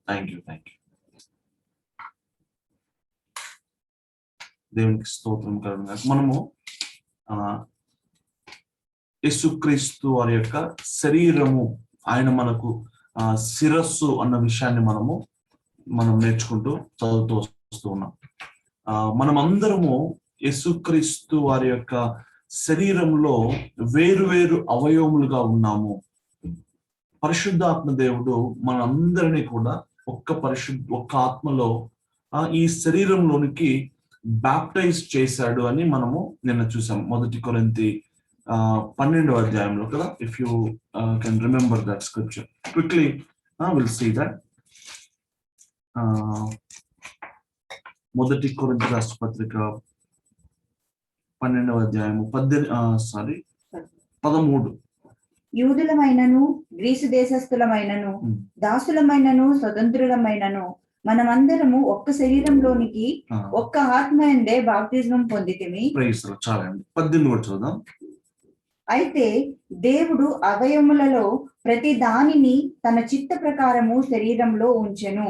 Thank you. దేవునికి స్తోత్రం కలుగును. మనము యేసుక్రీస్తు వారి యొక్క శరీరము, ఆయన మనకు శిరస్సు అన్న విషయాన్ని మనం నేర్చుకుంటూ చదువుతూ వస్తూ ఉన్నాం. మనమందరము యేసుక్రీస్తు వారి యొక్క శరీరంలో వేరు అవయవములుగా ఉన్నాము. పరిశుద్ధాత్మ దేవుడు మనందరినీ కూడా ఒక్క ఆత్మలో ఈ శరీరంలోనికి బ్యాప్టైజ్ చేశాడు అని మనము నిన్న చూసాం. 1 కొరింథీ 12వ అధ్యాయంలో కదా. If you can remember that scripture quickly, will see that. 1 కొరింథీ రాష్ట్ర పత్రిక 12వ అధ్యాయము 13. యూదులమైనను గ్రీసు దేశస్థులమైనను దాసులమైనను స్వతంత్రులమైనను మనమందరము ఒక్క శరీరంలోనికి ఒక్క ఆత్మయందే బాప్తిజం పొందితిమి. చాలండి, 18 కూడా చూద్దాం. అయితే దేవుడు అవయములలో ప్రతి దానిని తన చిత్త ప్రకారము శరీరంలో ఉంచెను.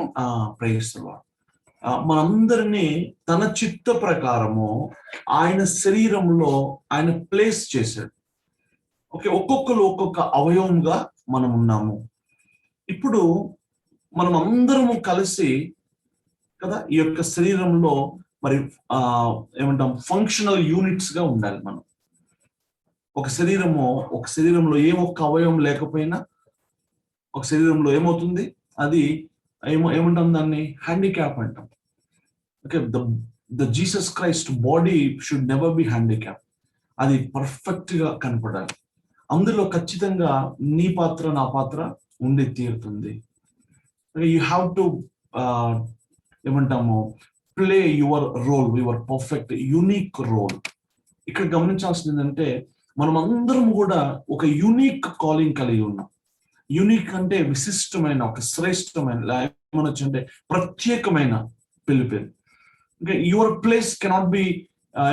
మనందరినీ తన చిత్త ప్రకారము ఆయన శరీరంలో ఆయన ప్లేస్ చేశాడు. ఓకే, ఒక్కొక్కరు ఒక్కొక్క అవయవంగా మనం ఉన్నాము. ఇప్పుడు మనం అందరము కలిసి కదా ఈ యొక్క శరీరంలో మరి ఏమంటాం, ఫంక్షనల్ యూనిట్స్ గా ఉండాలి. మనం ఒక శరీరంలో ఏ ఒక్క అవయవం లేకపోయినా ఒక శరీరంలో ఏమవుతుంది, అది ఏమంటాం, దాన్ని హ్యాండిక్యాప్ అంటాం. Okay, the Jesus Christ body should never B handicap. అది పర్ఫెక్ట్ గా కనపడాలి. అందులో ఖచ్చితంగా నీ పాత్ర నా పాత్ర ఉండి తీరుతుంది. యూ హ్యావ్ టు ఏమంటాము, play your role, your perfect unique role. ఇక్కడ గమనించాల్సింది ఏంటంటే మనం అందరం కూడా ఒక యునిక్ కాలింగ్ కలిగి ఉన్నాం. యునిక్ అంటే విశిష్టమైన, ఒక శ్రేష్టమైన, ఏమనొచ్చంటే ప్రత్యేకమైన పిలుపు. Okay, your place cannot be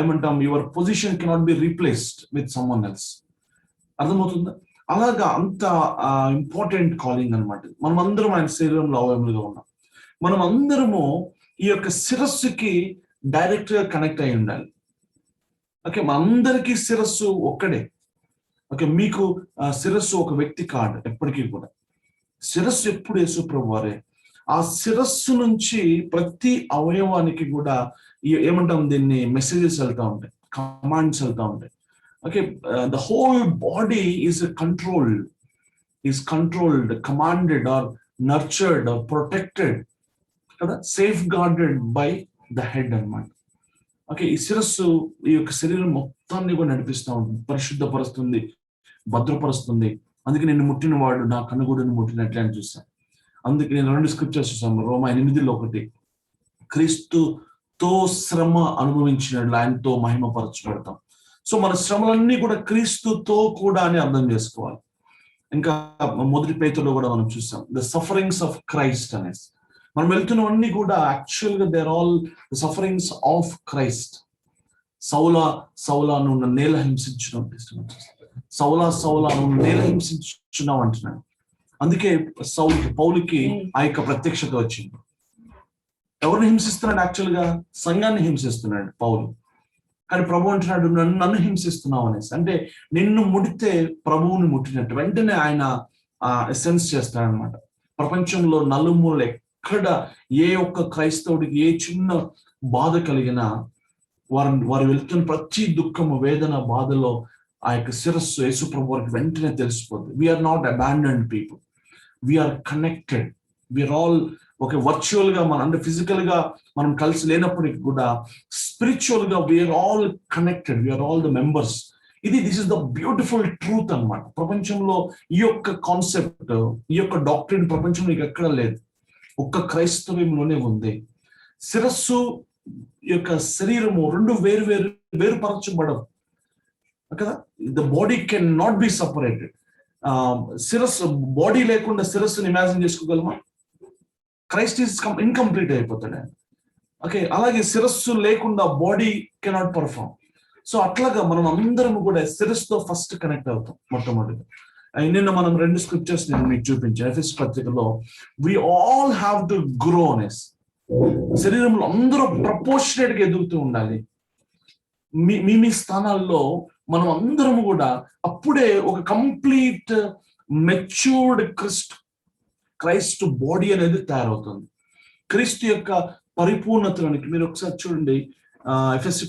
ఏమంటాం, your position cannot be replaced with someone else. అర్థమవుతుందా? అలాగా అంత ఇంపార్టెంట్ కాలింగ్ అనమాట. మనం అందరం ఆయన శరీరంలో అవయములుగా ఉన్నాం. మనం అందరము ఈ యొక్క శిరస్సుకి డైరెక్ట్ గా కనెక్ట్ అయి ఉండాలి. ఓకే, మనందరికీ శిరస్సు ఒక్కడే. ఓకే, మీకు శిరస్సు ఒక వ్యక్తి కాదు ఎప్పటికీ కూడా. శిరస్సు ఎప్పుడు యేసు ప్రభు వారే. ఆ శిరస్సు నుంచి ప్రతి అవయవానికి కూడా ఏమంటాం, దీన్ని మెసేజెస్ వెళ్తా ఉంటాయి, కమాండ్స్ వెళ్తా ఉంటాయి. Okay, the whole body is controlled, commanded or nurtured or protected, safeguarded by the head అన్నమాట. ఓకే, ఈ శిరస్సు ఈ యొక్క శరీరం మొత్తాన్ని కూడా నడిపిస్తూ ఉంటుంది, పరిశుద్ధపరుస్తుంది, భద్రపరుస్తుంది. అందుకే నిన్ను ముట్టిన వాడు నా కనుగూడను ముట్టినట్లే అని చూస్తాను. అందుకే నేను 2 స్క్రిప్చర్స్ చూసాను. రోమా 8లో 1, క్రీస్తుతో శ్రమ అనుభవించినట్లు ఆయనతో మహిమపరచబడతాం. సో మన శ్రమలన్నీ కూడా క్రీస్తుతో కూడా అని అర్థం చేసుకోవాలి. ఇంకా 1 పేతురులో కూడా మనం చూసాం ద సఫరింగ్స్ ఆఫ్ క్రైస్ట్ అనేసి. మనం వెళ్తున్నవన్నీ కూడా యాక్చువల్ గా there all the sufferings of Christ. సౌలా నువ్వు నేల హింసించున్నావు, సౌలా నువ్వు నేల హింసించున్నావు అంటున్నాడు. అందుకే పౌలుకి ఆ యొక్క ప్రత్యక్షత వచ్చింది. ఎవరిని హింసిస్తున్నాడు? యాక్చువల్ గా సంఘాన్ని హింసిస్తున్నాడు పౌలు. కానీ ప్రభు అంటున్నాడు నన్ను హింసిస్తున్నావు అనేసి. అంటే నిన్ను ముడితే ప్రభువుని ముట్టినట్టు వెంటనే ఆయన సెన్స్ చేస్తాడనమాట. ప్రపంచంలో నలుమూలలు ఎక్కడ ఏ ఒక్క క్రైస్తవుడికి ఏ చిన్న బాధ కలిగినా వారు వెళ్తున్న ప్రతి దుఃఖము, వేదన, బాధలో ఆ యొక్క శిరస్సు యేసు ప్రభు వారికి వెంటనే తెలిసిపోతుంది. We are not abandoned people, we are connected. We are all ఒక వర్చువల్ గా అంటే ఫిజికల్ గా మనం కలిసి లేనప్పటికీ కూడా స్పిరిచువల్ గా we are all connected, we are all the members. This is the beautiful truth అన్నమాట. ప్రపంచంలో ఈ యొక్క కాన్సెప్ట్, ఈ యొక్క డాక్ట్రిన్ ప్రపంచంలో ఎక్కడ లేదు, ఒక్క క్రైస్తవ్యంలోనే ఉంది. శిరస్సు యొక్క శరీరము 2 వేరుపరచబడవు కదా. The body can not be separated. శిరస్సు, బాడీ లేకుండా శిరస్సుని ఇమాజిన్ చేసుకోగలమా? క్రైస్ట్ ఈజ్ ఇన్కంప్లీట్ అయిపోతాడు. ఓకే, అలాగే శిరస్సు లేకుండా బాడీ కెనాట్ పర్ఫార్మ్. సో అట్లాగా మనం అందరం కూడా శిరస్సుతో ఫస్ట్ కనెక్ట్ అవుతాం మొట్టమొదటిగా. నిన్న మనం 2 స్క్రిప్చర్స్ నేను మీకు చూపించాను. ఎఫెసీ పత్రికలో వి ఆల్ హ్యావ్ టు గ్రోనెస్, శరీరంలో అందరూ ప్రపోర్షనేట్ గా ఎదుగుతూ ఉండాలి. మీ స్థానాల్లో మనం అందరం కూడా అప్పుడే ఒక కంప్లీట్ మెచ్యూర్డ్ క్రైస్ట్ బాడీ అనేది తయారవుతుంది. క్రీస్తు యొక్క పరిపూర్ణతలోనికి మీరు ఒకసారి చూడండి. ఎఫెసీ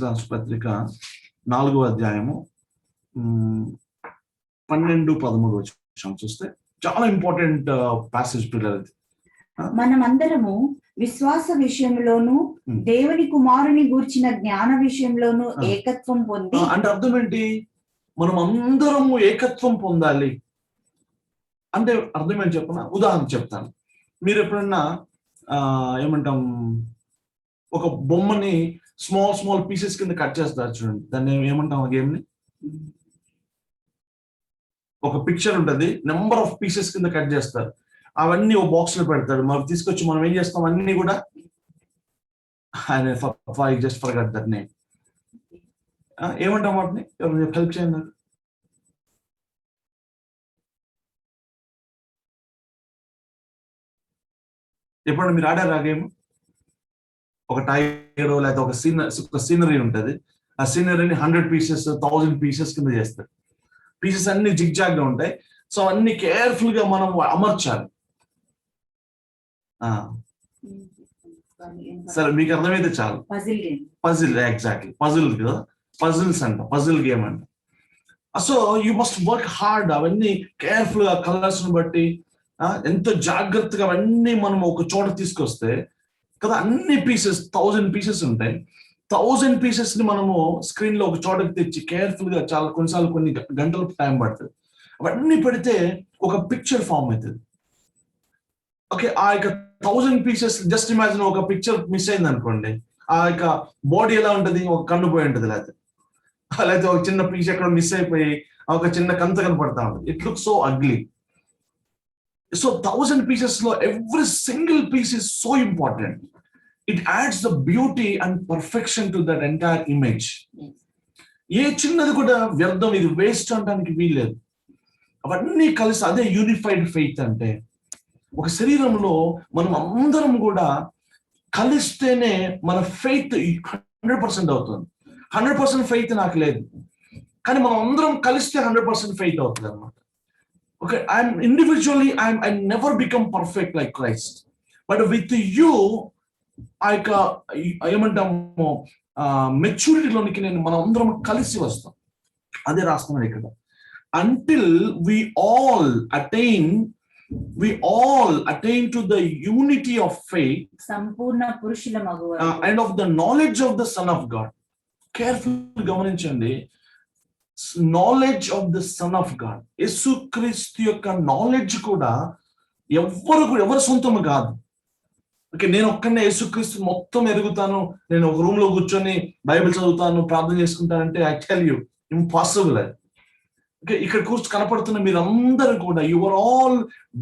రాష్ట్ర పత్రిక 4వ అధ్యాయము 12-13 చూస్తే చాలా ఇంపార్టెంట్ ప్యాసేజ్ పిల్లలది. మనమందరము విశ్వాస విషయంలోను దేవుని కుమారుని గూర్చిన జ్ఞాన విషయంలోను ఏకత్వం పొంది, అంటే అర్థం ఏంటి? మనం అందరము ఏకత్వం పొందాలి అంటే అర్థం ఏంటి చెప్పనా? ఉదాహరణ చెప్తాను. మీరు ఎప్పుడన్నా ఏమంటాం, ఒక బొమ్మని స్మాల్ పీసెస్ కింద కట్ చేస్తారు చూడండి, దాన్ని ఏమంటాం? ఆ గేమ్ ని, ఒక పిక్చర్ ఉంటుంది, నెంబర్ ఆఫ్ పీసెస్ కింద కట్ చేస్తారు, అవన్నీ ఓ బాక్స్ లో పెడతాడు, మరి తీసుకొచ్చి మనం ఏం చేస్తాం? అన్ని కూడా జస్ట్ ఫర్గాట్ దట్ నేమ్, ఏమంటాం వాటిని? ఎవరు హెల్ప్ చేయండి. ఎప్పుడన్నా మీరు ఆడారు ఆ గేమ్? ఒక టైగర్ లేకపోతే ఒక సీనరీ ఉంటుంది, ఆ సీనరీని 100 పీసెస్ 1000 పీసెస్ కింద చేస్తారు. పీసెస్ అన్ని జిగ్జాగ్ గా ఉంటాయి. సో అన్ని కేర్ఫుల్ గా మనం అమర్చాలి. సరే, మీకు అర్థమైతే చాలు. పజిల్, ఎగ్జాక్ట్లీ పజిల్ కదా, పజిల్స్ అంట, పజిల్ గేమ్ అంట. So you must work hard. అవన్నీ కేర్ఫుల్ గా కలర్స్ ని బట్టి ఎంతో జాగ్రత్తగా అవన్నీ మనం ఒక చోట తీసుకొస్తే కదా, అన్ని పీసెస్ 1000 పీసెస్ ఉంటాయి. 1000 పీసెస్ ని మనము స్క్రీన్ లో ఒక చోటకి తెచ్చి కేర్ఫుల్ గా చాలా కొన్నిసార్లు కొన్ని గంటల టైం పడుతుంది. అవన్నీ పెడితే ఒక పిక్చర్ ఫామ్ అవుతుంది. ఓకే, ఆ యొక్క 1000 పీసెస్, జస్ట్ ఇమాజిన్ ఒక పిక్చర్ మిస్ అయింది అనుకోండి, ఆ యొక్క బాడీ ఎలా ఉంటది? ఒక కన్ను పోయి ఉంటుంది, లేకపోతే ఒక చిన్న పీస్ ఎక్కడ మిస్ అయిపోయి ఒక చిన్న కంత కనపడతా ఉంటుంది. It look so ugly. So 1000 pieces లో every single piece is so important. It adds the beauty and perfection to that entire image. ఏ చిన్నది కూడా వ్యర్థం, ఇది వేస్ట్ అనడానికి వీల్లేదు. అవన్నీ కలిసి అదే యూనిఫైడ్ ఫెయిత్ అంటే. ఒక శరీరంలో మనం అందరం కూడా కలిస్తేనే మన ఫెయిత్ 100% అవుతుంది. 100% ఫెయిత్ నాకు లేదు, కానీ మనం అందరం కలిస్తే 100% ఫెయిత్ అవుతుంది అన్నమాట. Okay, I never become perfect like Christ, but with you, ఏమంటాము, మెచ్యూరిటీలోనికి మనం అందరం కలిసి వస్తాం. అదే రాస్తున్నాను ఇక్కడ. Until we all attain to the unity of faith, Sampoorna పురుషులమగు and of the knowledge of the Son of God. Careful గమనించండి, knowledge of the son of God. యేసుక్రీస్తు యొక్క నాలెడ్జ్ కూడా ఎవరు సొంతం కాదు. ఓకే, నేను ఒక్కనే యేసుక్రీస్తు మొత్తం ఎరుగుతాను, నేను ఒక రూమ్ లో కూర్చొని బైబిల్ చదువుతాను, ప్రార్థన చేసుకుంటానంటే ఐ టెల్ యూ ఇంపాసిబుల్ అది. ఓకే, ఇక్కడ కూర్చొని కనపడుతున్న మీరందరూ కూడా you are all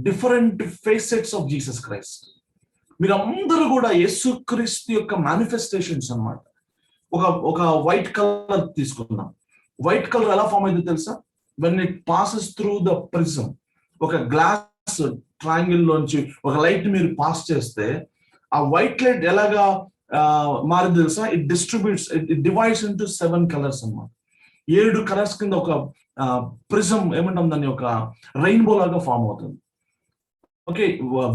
different facets of Jesus Christ. మీరందరూ కూడా యేసుక్రీస్తు యొక్క మేనిఫెస్టేషన్స్ అన్నమాట. ఒక వైట్ కలర్ తీసుకుందాం. వైట్ కలర్ ఎలా ఫామ్ అయిందో తెలుసా? When it passes through the prism. ఒక గ్లాస్ ట్రయాంగిల్ లోంచి ఒక లైట్ మీరు పాస్ చేస్తే ఆ వైట్ లైట్ ఎలాగా మారింది తెలుసా? ఇట్ డివైడ్స్ ఇంటూ 7 కలర్స్ అన్నమాట. 7 కలర్స్ కింద ఒక ప్రిజం, ఏమంటాం దాన్ని, ఒక రెయిన్బో లాగా ఫామ్ అవుతుంది. ఓకే,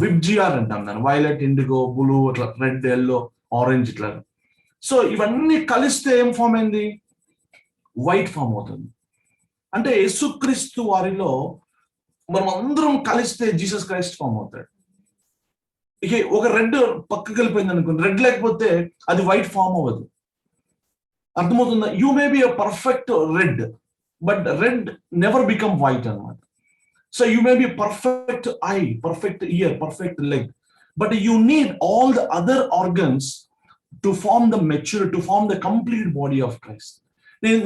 విబ్జిఆర్ అంటాం దాన్ని. వైలెట్, ఇండిగో, బ్లూ, అట్లా రెడ్, ఎల్లో, ఆరెంజ్ ఇట్లా. సో ఇవన్నీ కలిస్తే ఏం ఫామ్ అయింది? వైట్ ఫామ్ అవుతుంది. అంటే యేసుక్రీస్తు వారిలో మనం అందరం కలిస్తే జీసస్ క్రైస్ట్ ఫామ్ అవుతాడు. ఇక ఒక రెడ్ పక్కకి వెళ్ళిపోయింది అనుకోండి, రెడ్ లేకపోతే అది వైట్ ఫామ్ అవ్వదు. అర్థమవుతుందా? You may be a perfect red, but red never become white అన్నమాట. So you may be perfect eye, perfect ear, perfect leg, but you need all the other organs to form the mature, to form the complete body of Christ. నేను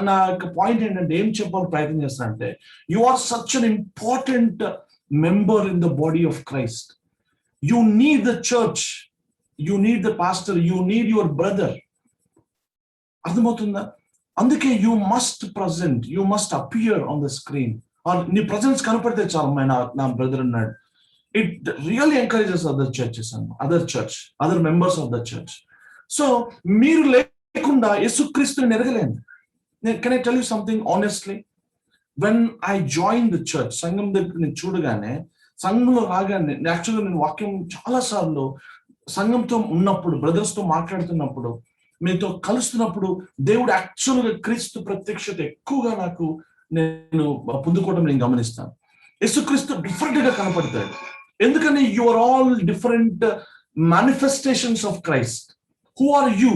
నా యొక్క point ఏంటంటే, ఏం చెప్పాలని ప్రయత్నం చేస్తాను అంటే, you are such an important member in the body of Christ. You need the church, you need the pastor, you need your brother. అర్థమవుతుందా? అందుకే you must present, you must appear on the screen. నీ presence కనపడితే చాలు. నా brother అన్నాడు, it really encourages other churches and other members of the church. So మీరు లేకుండా యేసుక్రీస్తుని ఎరగలేను. Can I tell you something honestly? When I join the church, సంఘం దగ్గర నేను చూడగానే, సంఘంలో రాగానే, యాక్చువల్గా నేను వాక్యం చాలా సార్లు సంఘంతో ఉన్నప్పుడు, బ్రదర్స్ తో మాట్లాడుతున్నప్పుడు, మీతో కలుస్తున్నప్పుడు, దేవుడు యాక్చువల్గా క్రీస్తు ప్రత్యక్షత ఎక్కువగా నేను పొందుకోవడం నేను గమనిస్తాను. యేసుక్రీస్తు డిఫరెంట్ గా కనపడతాడు. ఎందుకని? You are all different manifestations of Christ. Who are you?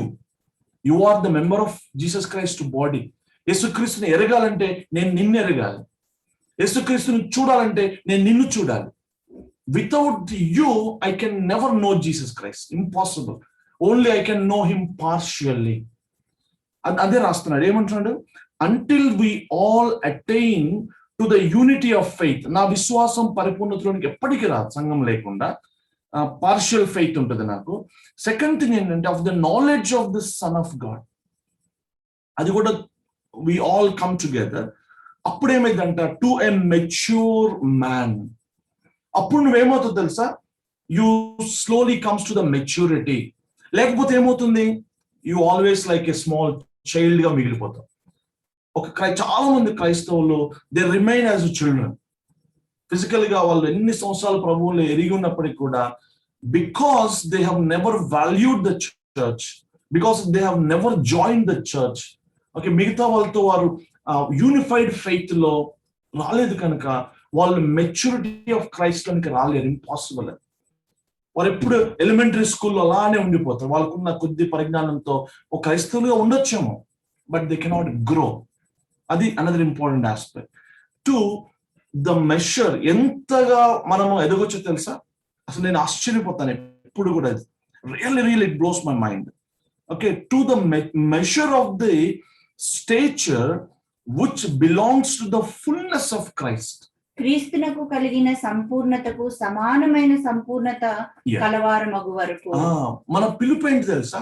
You are the member of Jesus Christ body. యేసుక్రీస్తుని ఎరగాలంటే నేను నిన్ను ఎరగాలి. యేసుక్రీస్తుని చూడాలంటే నేను నిన్ను చూడాలి. Without you I can never know Jesus Christ. Impossible. Only I can know him partially. అదే రాస్తున్నాడు. ఏమంటున్నాడు? Until we all attain to the unity of faith. నా విశ్వాసం పరిపూర్ణతలోనికి ఎప్పటికీ రాదు సంఘం లేకుండా. పార్షియల్ ఫెయిత్ ఉంటుంది నాకు. సెకండ్ థింగ్ ఏంటంటే of the knowledge of the son of God. అది కూడా వి ఆల్ కమ్ టుగెదర్. అప్పుడు ఏమైందంట? To a mature man. అప్పుడు నువ్వేమవుతుంది తెలుసా? You slowly comes to the maturity. లేకపోతే ఏమవుతుంది? You always like a small child గా మిగిలిపోతావు. చాలా మంది క్రైస్తవులు they remain as children. Physical గా వాళ్ళు ఎన్ని సంవత్సరాలు ప్రభువులు ఎరిగి ఉన్నప్పటికీ కూడా, because they have never valued the church, because they have never join the church. Okay, మిగతా వాళ్ళతో వారు యూనిఫైడ్ ఫెయిత్ లో రాలేదు కనుక వాళ్ళు మెచ్యూరిటీ ఆఫ్ క్రైస్ట్ లోనికి రాలేరు. ఇంపాసిబుల్. వారు ఎప్పుడు ఎలిమెంటరీ స్కూల్లో అలానే ఉండిపోతారు. వాళ్ళకున్న కొద్ది పరిజ్ఞానంతో ఒక క్రైస్తవులుగా ఉండొచ్చేమో, బట్ దే కెనాట్ గ్రో. అది another important aspect. To the measure. ఎంతగా మనము ఎదగొచ్చో తెలుసా? అసలు నేను ఆశ్చర్యపోతాను ఎప్పుడు కూడా. Really it blows my mind. Okay, to the measure of the stature which belongs to the fullness of Christ. క్రీస్తునకు కలిగిన సంపూర్ణతకు సమానమైన సంపూర్ణత కలవారమగు వరకు. మన పిలుపు ఏంటి తెలుసా?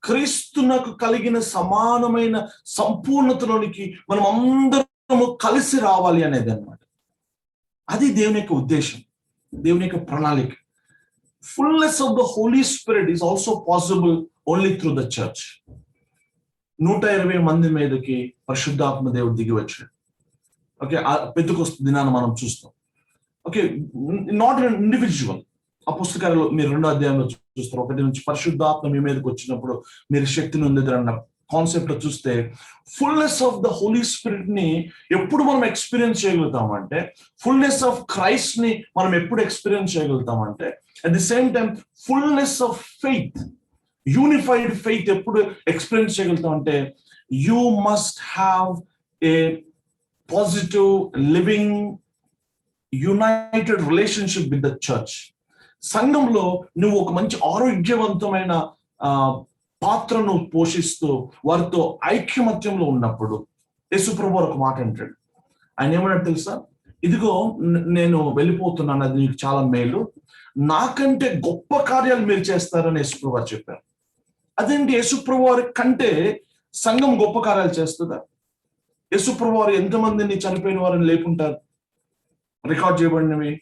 క్రీస్తునకు కలిగిన సమానమైన సంపూర్ణతలోనికి మనం అందరము కలిసి రావాలి అనేది అన్నమాట. అది దేవుని యొక్క ఉద్దేశం, దేవుని యొక్క ప్రణాళిక. Fullness of the Holy Spirit is also possible only through the church. 120 మంది మీదకి పరిశుద్ధాత్మ దేవుడు దిగి వచ్చాడు. ఓకే, పెంతెకొస్తు దినాన్ని మనం చూస్తాం. Okay, not individual. అపోస్తలకార్యాలు మీరు 2వ అధ్యాయంలో చూస్తారు. 1 నుంచి పరిశుద్ధాత్మ మీ మీదకి వచ్చినప్పుడు మీరు శక్తిని పొందుతారన్న కాన్సెప్ట్ లో చూస్తే, fullness of the Holy Spirit ని ఎప్పుడు మనం ఎక్స్పీరియన్స్ చేయగలుగుతామంటే, ఫుల్నెస్ ఆఫ్ క్రైస్ట్ ని మనం ఎప్పుడు ఎక్స్పీరియన్స్ చేయగలుగుతామంటే, at the same time fullness of faith, unified faith ఎప్పుడు ఎక్స్పీరియన్స్ చేయగలుగుతామంటే, you must have a positive living united relationship with the church. సంఘంలో నువ్వు ఒక మంచి ఆరోగ్యవంతమైన పాత్రను పోషిస్తూ వారితో ఐక్యమత్యంలో ఉన్నప్పుడు, యేసుప్రభు ఒక మాట అంటాడు. ఆయన ఏమన్నాడు తెలుసా? ఇదిగో నేను వెళ్ళిపోతున్నాను, అది నీకు చాలా మేలు, నాకంటే గొప్ప కార్యాలు మీరు చేస్తారని యేసుప్రభు వారు చెప్పారు. అదేంటి? యేసుప్రభు వారి కంటే సంఘం గొప్ప కార్యాలు చేస్తుందా? యేసుప్రభు వారు ఎంతమందిని చనిపోయిన వారిని లేపుంటారు? రికార్డ్ చేయబడినవి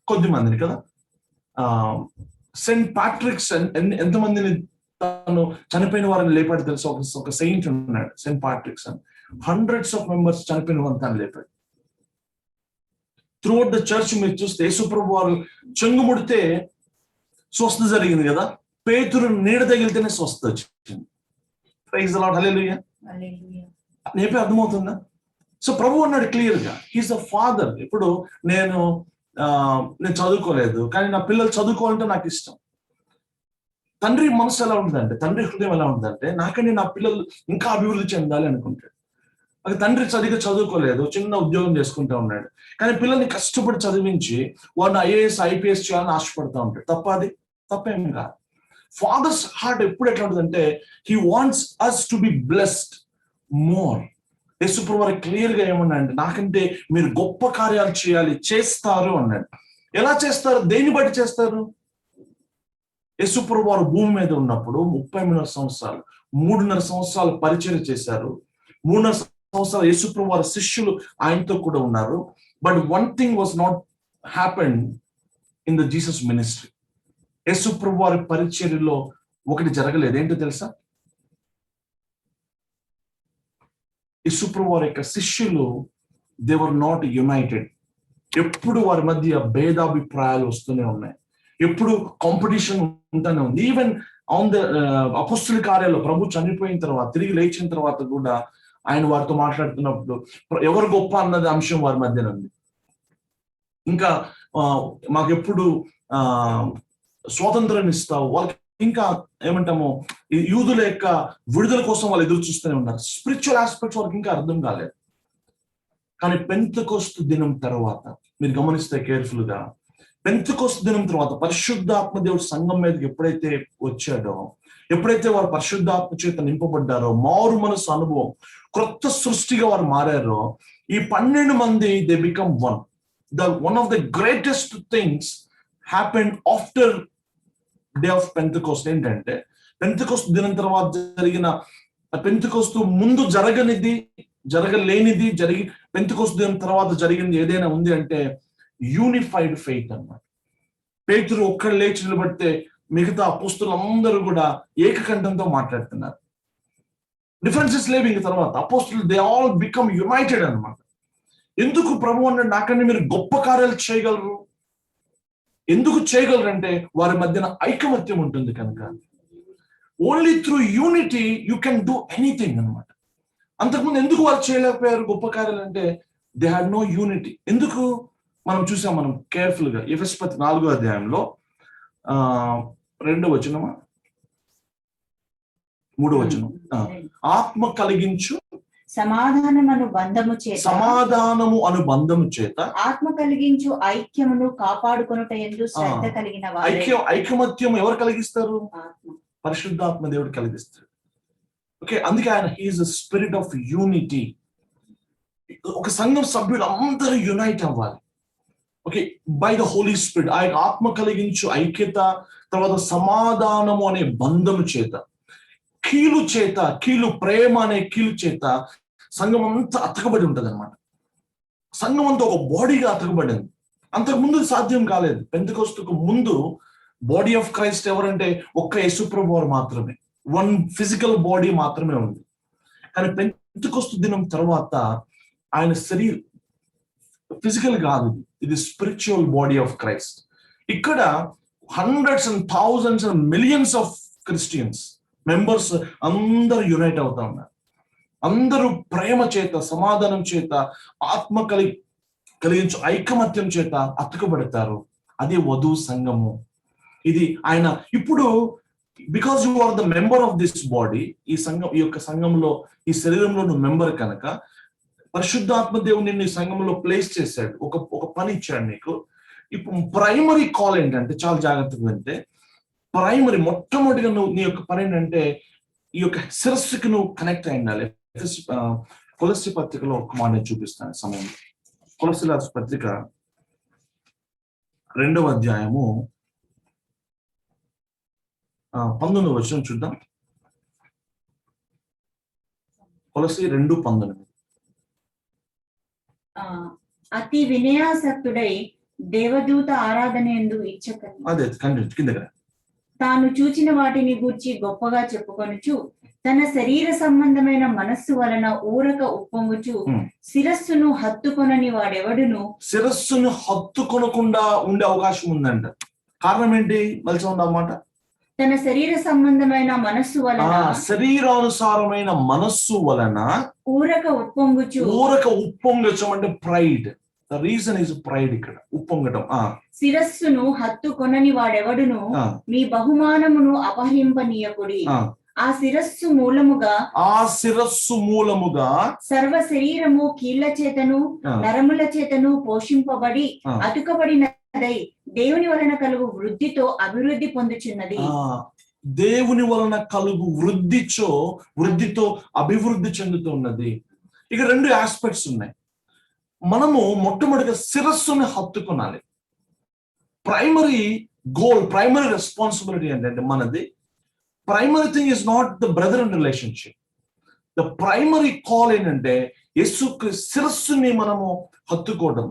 కొద్ది మందిని కదా. సెయింట్ పాట్రిక్స్ ఎంతమందిని తను చనిపోయిన వారిని లేపాడు తెలుసు? ఒక సెయింట్ ఉన్నాడు సెయింట్ పాట్రిక్స్ అని. హండ్రెడ్స్ ఆఫ్ మెంబర్స్ చనిపోయిన వారిని తను లేపాడు. త్రూఅవుట్ ద చర్చ్ మీరు చూస్తే యేసుప్రభు వారు చెంగుముడితే స్వస్థత జరిగింది కదా. పేతురు నీడ తగిలితేనే స్వస్థత వచ్చింది. ప్రైజ్ ది లార్డ్, హల్లెలూయా. నేపే అర్థమవుతుందా? సో ప్రభు అన్నాడు క్లియర్ గా, హీస్ అ ఫాదర్. ఇప్పుడు నేను చదువుకోలేదు, కానీ నా పిల్లలు చదువుకోవాలంటే నాకు ఇష్టం. తండ్రి మనసు ఎలా ఉంటుందంటే, తండ్రి హృదయం ఎలా ఉంటుందంటే, నాకంటే నా పిల్లలు ఇంకా అభివృద్ధి చెందాలి అనుకుంటాడు. అది తండ్రి సరిగ్గా చదువుకోలేదు, చిన్న ఉద్యోగం చేసుకుంటూ ఉన్నాడు, కానీ పిల్లల్ని కష్టపడి చదివించి వాడిని ఐఏఎస్ ఐపీఎస్ చేయాలని ఆశపడతా ఉంటాడు. అది తప్పేం కాదు. ఫాదర్స్ హార్ట్ ఎప్పుడు ఎట్లా ఉంటుందంటే, he wants us to be blessed more. యేసుప్రభు వారు క్లియర్ గా ఏమన్నా అంటే, నాకంటే మీరు గొప్ప కార్యాలు చేయాలి, చేస్తారు అన్నాడు. ఎలా చేస్తారు? దేన్ని బట్టి చేస్తారు? యేసుప్రభు వారు భూమి మీద ఉన్నప్పుడు 33 సంవత్సరాలు 3.5 సంవత్సరాలు పరిచయం చేశారు. 3.5 సంవత్సరాలు యేసుప్రభు వారి శిష్యులు ఆయనతో కూడా ఉన్నారు. But one thing was not happen in the Jesus ministry. యేసుప్రభు వారి పరిచర్యలో ఒకటి జరగలేదు. ఏంటో తెలుసా? యేసుప్రభు వారి యొక్క శిష్యులు దే వర్ నాట్ యునైటెడ్. ఎప్పుడు వారి మధ్య భేదాభిప్రాయాలు వస్తూనే ఉన్నాయి. ఎప్పుడు కాంపిటీషన్ ఉంటూనే ఉంది. ఈవెన్ ఆన్ ద అపోస్తల కార్యాల్లో ప్రభు చనిపోయిన తర్వాత, తిరిగి లేచిన తర్వాత కూడా ఆయన వారితో మాట్లాడుతున్నప్పుడు ఎవరు గొప్ప అన్నది అంశం వారి మధ్యన ఉంది. ఇంకా మాకెప్పుడు స్వాతంత్రం ఇస్తావు, వాళ్ళకి ఇంకా ఏమంటాము, యూదుల యొక్క విడుదల కోసం వాళ్ళు ఎదురు చూస్తూనే ఉన్నారు. స్పిరిచువల్ ఆస్పెక్ట్స్ వాళ్ళకి ఇంకా అర్థం కాలేదు. కానీ పెంతెకోస్తు దినం తర్వాత మీరు గమనిస్తే కేర్ఫుల్ గా, పెంతెకోస్తు దినం తర్వాత పరిశుద్ధాత్మ దేవుడు సంఘం మీదకి ఎప్పుడైతే వచ్చాడో, ఎప్పుడైతే వారు పరిశుద్ధాత్మ చేత నింపబడ్డారో, మారు మనసు అనుభవం, క్రొత్త సృష్టిగా వారు మారారో, ఈ 12 మంది they become one. One of the greatest things happened after day of Pentecost. ఏంటంటే పెంతెకోస్తు దినం తర్వాత జరిగిన, పెంతెకోస్తు ముందు జరగలేనిది జరిగి పెంతెకోస్తు దినం తర్వాత జరిగింది ఏదైనా ఉంది అంటే యూనిఫైడ్ ఫెయిత్ అన్నమాట. పేతురు ఒక్కడు లేచి నిలబడితే మిగతా అపోస్తులందరూ కూడా ఏకకంఠంతో మాట్లాడుతున్నారు. డిఫరెన్సెస్ లేవు. ఇంక తర్వాత అపోస్తులు దే ఆల్ బికమ్ యునైటెడ్ అన్నమాట. ఎందుకు ప్రభు అన్నాడు, నాకన్నా మీరు గొప్ప కార్యాలు చేయగలరు. ఎందుకు చేయగలరు అంటే వారి మధ్యన ఐకమత్యం ఉంటుంది కనుక. Only through unity you can do anything అన్నమాట. అంతకుముందు ఎందుకు వారు చేయలేకపోయారు గొప్ప కార్యాలు అంటే దే హ్యాడ్ నో యూనిటీ. ఎందుకు మనం చూసాం, మనం కేర్ఫుల్ గా ఎఫెసీయుల 4వ అధ్యాయంలో 2వ వచనమా 3వ వచనం, ఆత్మ కలిగించు సమాధానము అను బంధము చేత ఆత్మ కలిగించు ఐక్యమును కాపాడుకొనుట యందు శ్రద్ధ కలిగిన వారు. ఐకమత్యం ఎవరు కలిగిస్తారు? పరిశుద్ధాత్మ దేవుడు కలిగిస్తాడు. ఓకే, అందుకే ఆయన he is the spirit of unity. ఒక సంఘం సభ్యులు అందరూ యునైట్ అవ్వాలి. Okay, by the Holy Spirit. ఆయన ఆత్మ కలిగించు ఐక్యత, తర్వాత సమాధానము అనే బంధము చేత, కీలు ప్రేమ అనే కీలు చేత సంఘం అంతా అతకబడి ఉంటది అనమాట. సంఘం అంతా ఒక బాడీగా అతకబడింది. అంతకుముందు సాధ్యం కాలేదు. పెంతెకోస్తుకు ముందు బాడీ ఆఫ్ క్రైస్ట్ ఎవరంటే ఒక్క యేసుప్రభు వారు మాత్రమే, వన్ ఫిజికల్ బాడీ మాత్రమే ఉంది. కానీ పెంతెకోస్తు దినం తర్వాత ఆయన శరీరం ఫిజికల్ కాదు, ఇది స్పిరిచువల్ బాడీ ఆఫ్ క్రైస్ట్. ఇక్కడ hundreds and thousands and millions of Christians members అందరూ యునైట్ అవుతా ఉన్నారు. అందరూ ప్రేమ చేత, సమాధానం చేత, ఆత్మ కలిగించు ఐకమత్యం చేత అతుకబడతారు. అది వధువు సంఘము. ఇది ఆయన ఇప్పుడు because you are the member of this body, ఈ సంఘం, ఈ యొక్క సంఘంలో, ఈ శరీరంలో నువ్వు మెంబర్ కనుక పరిశుద్ధాత్మ దేవుడు నిన్ను ఈ సంఘంలో ప్లేస్ చేశాడు. ఒక పని ఇచ్చాడు నీకు. ఇప్పుడు ప్రైమరీ కాల్ ఏంటంటే, చాలా జాగ్రత్తగా వింటే, ప్రైమరీ మొట్టమొదటిగా నువ్వు నీ యొక్క పని ఏంటంటే ఈ యొక్క శిరస్సుకి నువ్వు కనెక్ట్ అయి ఉండాలి. కొలస్సీ పత్రికలో ఒక మాట నేను చూపిస్తాను సమయంలో. కొలస్సీ రాసిన పత్రిక 2వ అధ్యాయము 19వ వచనం చూద్దాం. కొలస్సీ 2:19. అతి వినయాసక్తుడై దేవదూత ఆరాధన యందు ఇచ్చకని, అదే కింద తాను చూచిన వాటిని గూర్చి గొప్పగా చెప్పుకొనుచు, తన శరీర సంబంధమైన మనస్సు వలన ఊరక ఉప్పొంగుచు, శిరస్సును హత్తుకొనని వాడెవడును. శిరస్సును హత్తుకొనకుండా ఉండే అవకాశం ఉందంట. కారణం ఏంటి? మలిసి ఉందన్నమాట. తన శరీర సంబంధమైన మనస్సు వలన, శరీరానుసారమైన మనస్సు వలన ఊరక ఉప్పొంగచం అంటే pride. The reason is pride. ఇక్కడ ఉప్పొంగటం. శిరస్సును హత్తుకొనని వాడెవడును మీ బహుమానమును అపహరింపనీయకుడి. ఆ శిరస్సు మూలముగా సర్వ శరీరము కీళ్ల చేతను నరముల చేతను పోషింపబడి అతుకబడినదై దేవుని వలన కలుగు వృద్ధితో అభివృద్ధి పొందుచున్నది. దేవుని వలన కలుగు వృద్ధితో అభివృద్ధి చెందుతున్నది. ఇక 2 ఆస్పెక్ట్స్ ఉన్నాయి. మనము మొట్టమొదటిగా శిరస్సుని హత్తుకొనాలి. ప్రైమరీ గోల్, ప్రైమరీ రెస్పాన్సిబిలిటీ ఏంటంటే మనది primary thing is not the brother and relationship. The primary call ఏంటంటే యేసుక్రీస్తు శిరస్సుని మనము హత్తుకోవడం.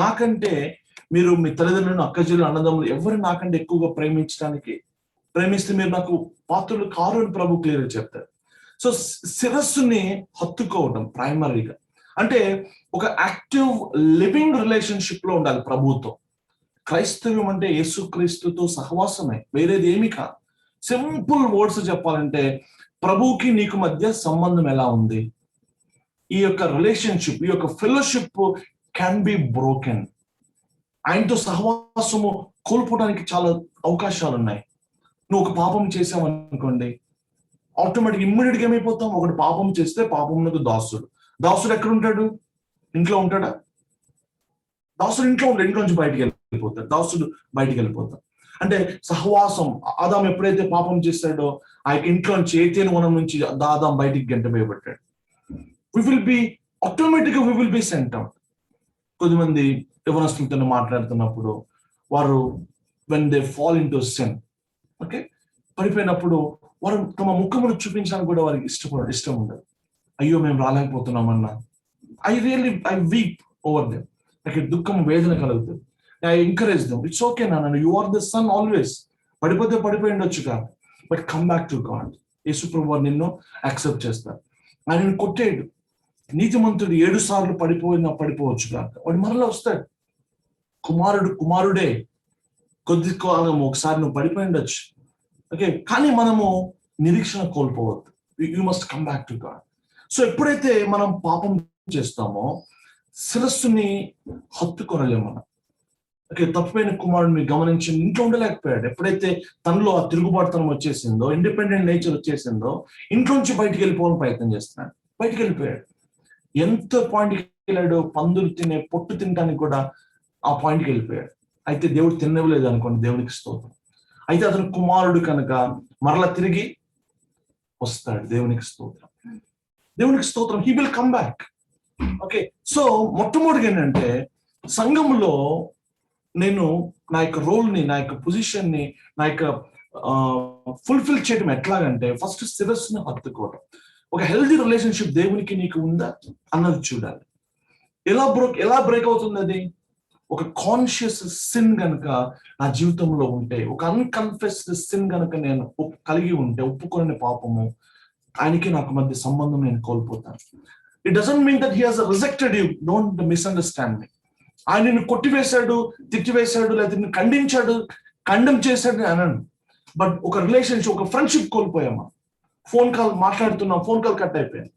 నాకంటే మీరు మీ తల్లిదండ్రులను, అక్కచెల్లెలు, అన్నదమ్ములు ఎవరు నాకంటే ఎక్కువగా ప్రేమిస్తే మీరు నాకు పాత్రలు కారు అని ప్రభు క్లియర్గా చెప్తారు. సో శిరస్సుని హత్తుకోవడం ప్రైమరీగా అంటే ఒక యాక్టివ్ లివింగ్ రిలేషన్షిప్ లో ఉండాలి ప్రభుతో. క్రైస్తవ్యం అంటే యేసుక్రీస్తుతో సహవాసమే, వేరేది ఏమి కాదు. సింపుల్ వర్డ్స్ చెప్పాలంటే ప్రభువుకి నీకు మధ్య సంబంధం ఎలా ఉంది, ఈ యొక్క రిలేషన్షిప్, ఈ యొక్క ఫెలోషిప్ క్యాన్ బి బ్రోకెన్. ఆయనతో సహవాసము కోల్పోవడానికి చాలా అవకాశాలు ఉన్నాయి. నువ్వు ఒక పాపం చేసావు అనుకోండి, ఆటోమేటిక్ ఇమ్మీడియట్ గా ఏమైపోతాం, ఒకటి పాపం చేస్తే పాపమునకు దాసుడు ఎక్కడ ఉంటాడు? ఇంట్లో ఉంటాడా? దాసుడు ఇంట్లో ఉంటాడు, ఇంట్లో నుంచి బయటికి వెళ్ళిపోతాడు, దాసుడు బయటికి వెళ్ళిపోతాడు. అంటే సహవాసం, ఆదాం ఎప్పుడైతే పాపం చేస్తాడో ఆ ఇంట్లో నుంచి ఏతేను వనం నుంచి ఆదాం బయటికి గంట వేయబట్టాడు. We will be sent out. కొద్దిమంది యవనస్తులతో మాట్లాడుతున్నప్పుడు వారు when they fall into sin, okay, పడిపోయినప్పుడు వారు తమ ముఖమును చూపించడానికి కూడా వారికి ఇష్టం ఉండదు. అయ్యో మేము రాలేకపోతున్నామన్నా, ఐ వీప్ ఓవర్ దెమ్. నాకు దుఃఖం, వేదన కలుగుతుంది. I encourage them, it's okay నాన్న, you are the son always. పడిపోయి ఉండొచ్చు కాదు, but come back to God. యేసు ప్రభువు నిన్ను యాక్సెప్ట్ చేస్తారు. ఆయన కొట్టేడు, నీతిమంతుడు 7 సార్లు పడిపోవచ్చు కాదు, వాడు మరలా వస్తాడు. కుమారుడే, కొద్ది కాలం ఒకసారి నువ్వు పడిపోయి ఉండొచ్చు, ఓకే, కానీ మనము నిరీక్షణ కోల్పోవద్దు. You must come back to God. So ఎప్పుడైతే మనం పాపం చేస్తామో శిరస్సుని హత్తుకొనలేము మనం. ఓకే, తప్పిపోయిన కుమారుడిని గమనించి ఇంట్లో ఉండలేకపోయాడు. ఎప్పుడైతే తనలో ఆ తిరుగుబాటుతనం వచ్చేసిందో, ఇండిపెండెంట్ నేచర్ వచ్చేసిందో, ఇంట్లో నుంచి బయటికి వెళ్ళిపోవాలని ప్రయత్నం చేస్తున్నాడు. బయటికి వెళ్ళిపోయాడు. ఎంత పాయింట్కి వెళ్ళాడు? పందులు తినే పొట్టు తినడానికి కూడా ఆ పాయింట్కి వెళ్ళిపోయాడు. అయితే దేవుడు తినలేదు అనుకోండి, దేవునికి స్తోత్రం. అయితే అతను కుమారుడు కనుక మరలా తిరిగి వస్తాడు. దేవునికి స్తోత్రం. He will come back. Okay, so మొట్టమొదటిగా ఏంటంటే సంఘంలో నేను నా యొక్క రోల్ని, నా యొక్క పొజిషన్ని, నా యొక్క ఫుల్ఫిల్ చేయడం ఎట్లాగంటే ఫస్ట్ శిరస్సుని హత్తుకోవడం. ఒక హెల్దీ రిలేషన్షిప్ దేవునికి నీకు ఉందా అన్నది చూడాలి. ఎలా బ్రేక్ అవుతుంది అది? ఒక కాన్షియస్ సిన్ గనక నా జీవితంలో ఉంటే, ఒక అన్కన్ఫెస్డ్ సిన్ గనక నేను కలిగి ఉంటే, ఒప్పుకోని పాపము, ఆయనకి నాకు మధ్య సంబంధం నేను కోల్పోతాను. It doesn't mean that he has rejected you, don't misunderstand me. ఆయన నిన్ను కొట్టివేశాడు, తిట్టివేశాడు, లేదా నిన్ను ఖండించాడు, కండెమ్ చేశాడు అనను. బట్ ఒక రిలేషన్షిప్, ఒక ఫ్రెండ్షిప్ కోల్పోయామా? ఫోన్ కాల్ మాట్లాడుతున్నాం, ఫోన్ కాల్ కట్ అయిపోయాను,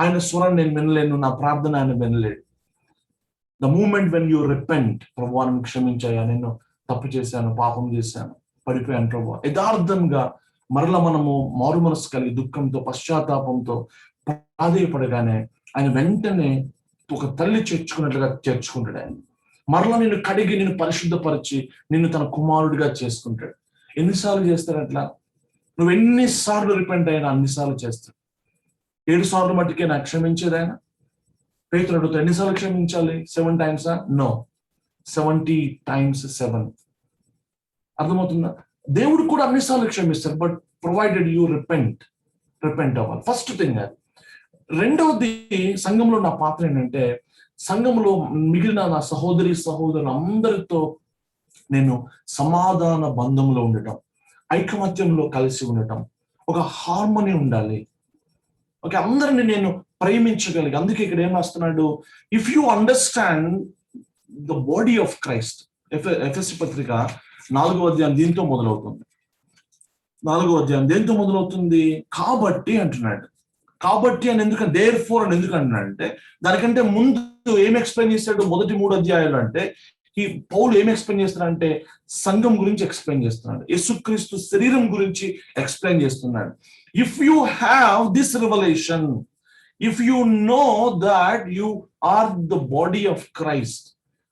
ఆయన స్వరం నేను వినలేను, నా ప్రార్థన ఆయన వినలేడు. The moment when you repent, ప్రభువా నన్ను క్షమించాయా, నేను తప్పు చేశాను, పాపం చేశాను, పడిపోయాను ప్రభువా, యథార్థంగా మరలా మనము మారు మనసు కలిగి దుఃఖంతో, పశ్చాత్తాపంతో ప్రాధేయపడగానే ఆయన వెంటనే ఒక తల్లి చేర్చుకుంటాడు. ఆయన మరలా నిన్ను కడిగి, నిన్ను పరిశుద్ధపరిచి, నిన్ను తన కుమారుడిగా చేసుకుంటాడు. ఎన్నిసార్లు చేస్తాడు అట్లా? నువ్వు ఎన్నిసార్లు రిపెంట్ అయినా అన్నిసార్లు చేస్తాడు. 7 సార్లు మట్టికే నాకు క్షమించేది ఆయన. పేతురు అడుగుతాడు, ఎన్నిసార్లు క్షమించాలి? 7 times? No, 70 times 7. అర్థమవుతుందా? దేవుడు కూడా అన్నిసార్లు క్షమిస్తాడు, బట్ ప్రొవైడెడ్ యూ రిపెంట్ అవ్వాలి. ఫస్ట్ థింగ్ అది. రెండవది, సంఘంలో నా పాత్ర ఏంటంటే, సంఘంలో మిగిలిన నా సహోదరులు అందరితో నేను సమాధాన బంధంలో ఉండటం, ఐకమత్యంలో కలిసి ఉండటం, ఒక హార్మోనీ ఉండాలి. ఓకే, అందరిని నేను ప్రేమించగలిగి. అందుకే ఇక్కడ ఏం రాస్తున్నాడు? If you understand the body of Christ. ఎఫెసీ పత్రిక 4వ అధ్యాయం దీంతో మొదలవుతుంది. 4వ అధ్యాయం దేంతో మొదలవుతుంది? కాబట్టి అంటున్నాడు. కాబట్టి అని ఎందుకంటే, దేర్ ఫోర్ అని ఎందుకు అంటున్నాడు అంటే, దానికంటే ముందు ఏం ఎక్స్ప్లెయిన్ చేస్తాడు? మొదటి 3 అధ్యాయాలు అంటే ఈ పౌలు ఏం ఎక్స్ప్లెయిన్ చేస్తున్నాడు అంటే, సంఘం గురించి ఎక్స్ప్లెయిన్ చేస్తున్నాడు, యేసుక్రీస్తు శరీరం గురించి ఎక్స్ప్లెయిన్ చేస్తున్నాడు. If you have this revolution, if you know that you are the body of Christ,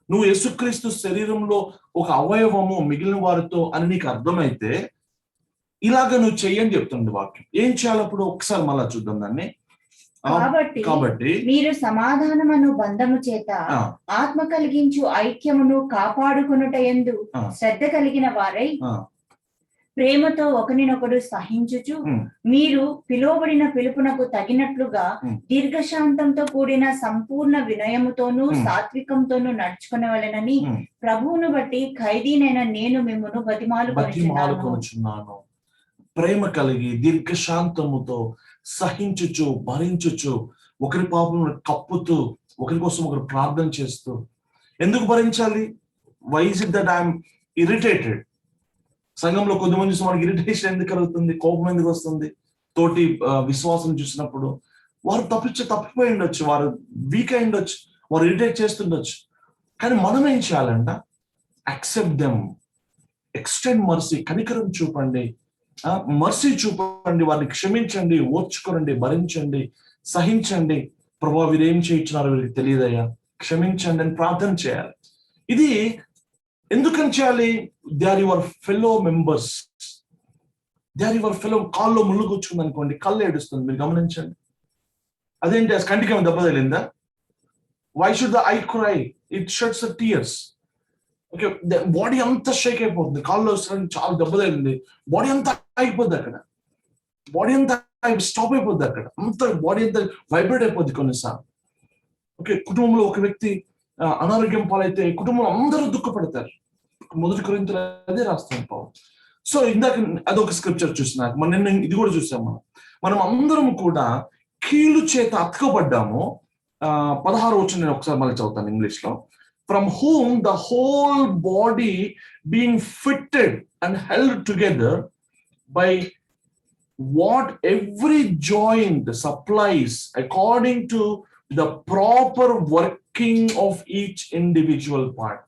నువ్వు యేసుక్రీస్తు శరీరంలో ఒక అవయవము మిగిలిన వారితో అని నీకు అర్థమైతే, ఇలాగ నువ్వు చెయ్యని చెప్తుంది వాక్యం. ఏం చేయాలి అప్పుడు? ఒకసారి మళ్ళా చూద్దాం దాన్ని. కాబట్టి మీరు సమాధానమును బంధము చేత ఆత్మ కలిగించు ఐక్యమును కాపాడుకొనుట యందు శ్రద్ధ కలిగిన వారై ప్రేమతో ఒకరినొకడు సహించుచు మీరు పిలువబడిన పిలుపునకు తగినట్లుగా దీర్ఘశాంతంతో కూడిన సంపూర్ణ వినయముతోనూ సాత్వికంతోనూ నడుచుకునవలెనని ప్రభువును బట్టి ఖైదీనైన నేను మిమ్మును బతిమాలుకొనుచున్నాను. ప్రేమ కలిగి దీర్ఘశాంతముతో సహించుచు భరించుచు ఒకరి పాపం కప్పుతూ ఒకరి కోసం ఒకరు ప్రార్థన చేస్తూ. ఎందుకు భరించాలి? Why is it that I'm irritated? సంఘంలో కొద్దిమంది చూసి మనకి ఇరిటేషన్ ఎందుకు కలుగుతుంది, కోపం ఎందుకు వస్తుంది? తోటి విశ్వాసం చూసినప్పుడు వారు తప్పిపోయి ఉండొచ్చు, వారు వీక్ అయి ఉండొచ్చు, వారు ఇరిటేట్ చేస్తుండొచ్చు. కానీ మనం ఏం చేయాలంట? యాక్సెప్ట్ దెమ్, ఎక్స్టెండ్ మర్సీ, కనికరం చూపండి, మర్సీ చూపండి, వారిని క్షమించండి, ఓర్చుకోనండి, భరించండి, సహించండి. ప్రభువా వీరేం చేయించున్నారో వీరికి తెలియదయ్యా, క్షమించండి అని ప్రార్థన చేయాలి. ఇది ఎందుకని చేయాలి? They are your fellow members, they are your fellow. కాల్లో ముళ్ళు కూర్చుంది అనుకోండి, కళ్ళు ఏడుస్తుంది, మీరు గమనించండి. అదేంటి, కంటికి ఏమైనా దెబ్బ తగిలిందా? Why should the eye cry? It sheds the tears. Okay, body అంతా షేక్ అయిపోతుంది, కాళ్ళు చాలా దెబ్బ తగిలింది, బాడీ అంతా అయిపోద్ది, అక్కడ బాడీ అంతా స్టాప్ అయిపోద్ది, అక్కడ అంత బాడీ అంతా వైబ్రేట్ అయిపోద్ది కొన్నిసార్లు. ఓకే, కుటుంబంలో ఒక వ్యక్తి అనారోగ్యం పాలైతే కుటుంబంలో అందరూ దుఃఖపడతారు. 1 కొరింథీయులు అదే రాస్తాం పౌలు. సో ఇందాక అదొక స్క్రిప్చర్ చూసినాక నిన్న ఇది కూడా చూసాం. మనం అందరం కూడా కీలు చేత అతకబడ్డాము. 16 వచనం నేను ఒకసారి మళ్ళీ చదువుతాను ఇంగ్లీష్ లో. From whom the whole body being fitted and held together by what every joint supplies according to the proper working of each individual part.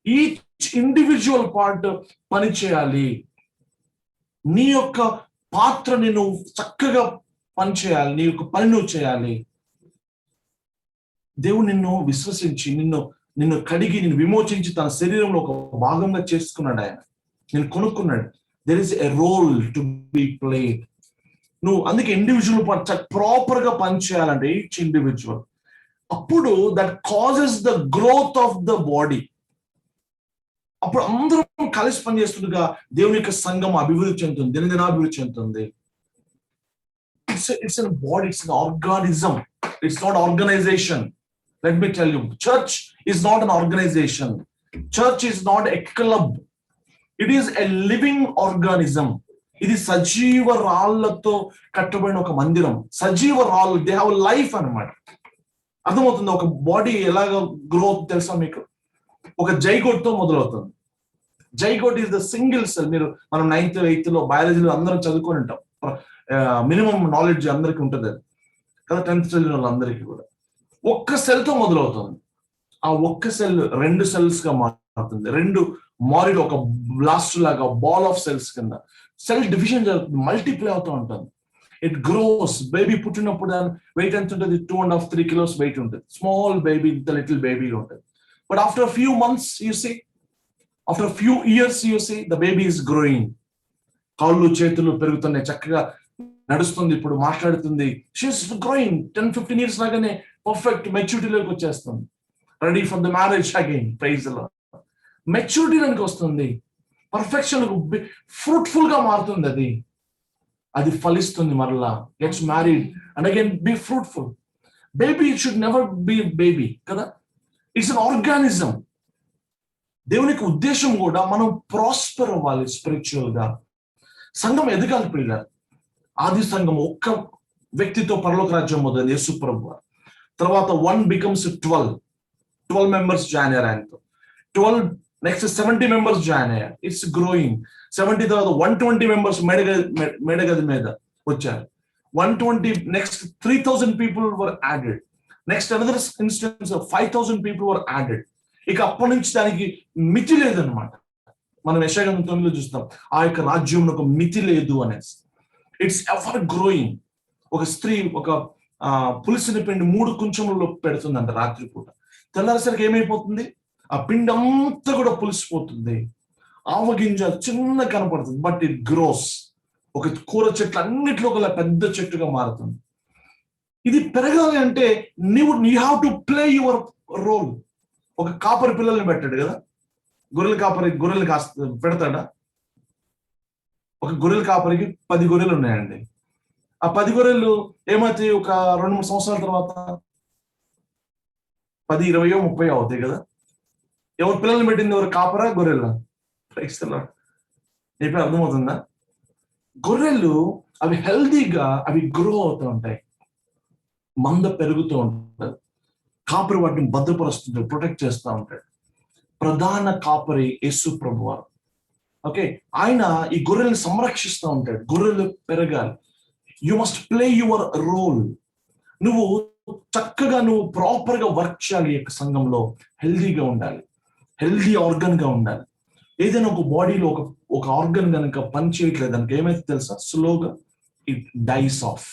Each individual part పని చేయాలి. నీ యొక్క పాత్రని నువ్వు చక్కగా పని చేయాలి, నీ యొక్క పని నువ్వు చేయాలి. దేవుడు నిన్ను విశ్వసించి నిన్ను కడిగి నిన్ను విమోచించి తన శరీరంలో ఒక భాగంగా చేసుకున్నాడు. ఆయన నేను కొనుక్కున్నాడు. there is a role to be played. నువ్వు అందుకే ఇండివిజువల్ ప్రాపర్ గా పనిచేయాలంటే ఈచ్ ఇండివిజువల్. అప్పుడు that causes the growth of the body. అప్పుడు అందరం కలిసి పనిచేస్తుండగా దేవుని యొక్క సంఘం అభివృద్ధి చెందుతుంది, దినదినాభివృద్ధి చెందుతుంది. It's an body, it's an organism, it's not organisation. Let me tell you, church is not an organisation, church is not a club, it is a living organism. ఇది సజీవ రాళ్లతో కట్టబడిన ఒక మందిరం. సజీవ రాళ్ళు, దే హ్యావ్ లైఫ్ అన్నమాట. అర్థమవుతుంది? ఒక బాడీ ఎలాగ గ్రోత్ తెలుసా మీకు? ఒక జైగోట్ తో మొదలవుతుంది. Zygote is the single cell. మనం 9th 8th లో బయాలజీలో అందరం చదువుకొని ఉంటాం. మినిమం నాలెడ్జ్ అందరికీ ఉంటుంది అది కదా, 10th చదివిన వాళ్ళందరికీ కూడా. ఒక్క సెల్ తో మొదలవుతుంది. ఆ ఒక్క సెల్ 2 cells గా మారుతుంది. 2 మారిలో ఒక బ్లాస్ట్ లాగా బాల్ ఆఫ్ సెల్స్ కింద సెల్ డివిజన్ జరుగుతుంది, మల్టిప్లై అవుతూ ఉంటుంది. It grows. బేబీ పుట్టినప్పుడు వెయిట్ ఎంత ఉంటుంది? 2.5-3 kilos వెయిట్ ఉంటుంది. స్మాల్ బేబీ, ఇంత లిటిల్ బేబీ ఉంటుంది. But after few months you see, after few years you see the baby is growing. కాళ్ళు చేతులు పెరుగుతున్నాయి, చక్కగా నడుస్తుంది, ఇప్పుడు మాట్లాడుతుంది. She is growing. 10-15 years లాగానే పర్ఫెక్ట్ మెచ్యూరిటీలోకి వచ్చేస్తుంది. Ready for the marriage again. Praise the Lord. మెచ్యూరిటీలోకి వస్తుంది, పర్ఫెక్షన్, ఫ్రూట్ఫుల్ గా మారుతుంది. అది ఫలిస్తుంది, మరలా gets married and again B fruitful. Baby should never B baby కదా, ఇట్స్ అన్ ఆర్గానిజం. దేవునికి ఉద్దేశం కూడా మనం ప్రాస్పర్ అవ్వాలి స్పిరిచువల్ గా. సంఘం ఎదగాలి ప్రియులారా. ఆది సంఘం ఒక్క వ్యక్తితో పరలోక రాజ్యం మొదలైంది, యేసు ప్రభువు. తర్వాత 1 becomes 12 members జాయిన్ అయ్యారు ఆయనతో. 12 నెక్స్ట్ 70 members జాయిన్ అయ్యారు. It's growing. 70 తర్వాత 120 members మేడగది మీద వచ్చారు. 120 next 3,000 people were added. Next another instance 5,000 people were added. ఇక అప్పటి నుంచి దానికి మితి లేదనమాట. మనం యెషయా 9లో చూస్తాం, ఆ యొక్క రాజ్యంలో ఒక మితి లేదు అనేసి. It's ever growing. ఒక స్త్రీ ఒక పులిసిన పిండి 3 కుంచములలో పెడుతుందంట రాత్రిపూట. తెల్లారేసరికి ఏమైపోతుంది? ఆ పిండి అంతా కూడా పులిసిపోతుంది. ఆవగింజ చిన్న కనపడుతుంది, బట్ ఇట్ గ్రోస్. ఒక కూర చెట్లు అన్నిట్లో ఒక పెద్ద చెట్టుగా మారుతుంది. ఇది పెరగాలి అంటే you have to play your role. ఒక కాపరి పిల్లల్ని పెట్టాడు కదా, గొర్రెలు కాస్త పెడతాడా? ఒక గొర్రెల కాపరికి 10 గొర్రెలు ఉన్నాయండి. ఆ 10 గొర్రెలు ఏమవుతాయి? ఒక 2-3 సంవత్సరాల తర్వాత 10, 20, 30 అవుతాయి కదా. ఎవరు పిల్లల్ని పెట్టింది? ఎవరు? కాపరా, గొర్రెలా? ఇప్పుడు అర్థమవుతుందా? గొర్రెలు అవి హెల్దీగా అవి గ్రో అవుతూ ఉంటాయి, మంద పెరుగుతూ ఉంటాయి, కాపరి వాటిని భద్రపరుస్తుంటాడు, ప్రొటెక్ట్ చేస్తూ ఉంటాడు. ప్రధాన కాపరి యేసు ప్రభువారు. ఓకే, ఆయన ఈ గొర్రెల్ని సంరక్షిస్తూ ఉంటాడు. గొర్రెలు పెరగాలి. You must play your role. నువ్వు చక్కగా నువ్వు ప్రాపర్ గా వర్క్ చేయాలి. ఈ యొక్క సంఘంలో హెల్దీగా ఉండాలి, హెల్దీ ఆర్గన్ గా ఉండాలి. ఏదైనా ఒక బాడీలో ఒక ఆర్గన్ కనుక పని చేయట్లేదు దానికి ఏమైతే తెలుసా? స్లోగా ఇట్ డైస్ ఆఫ్.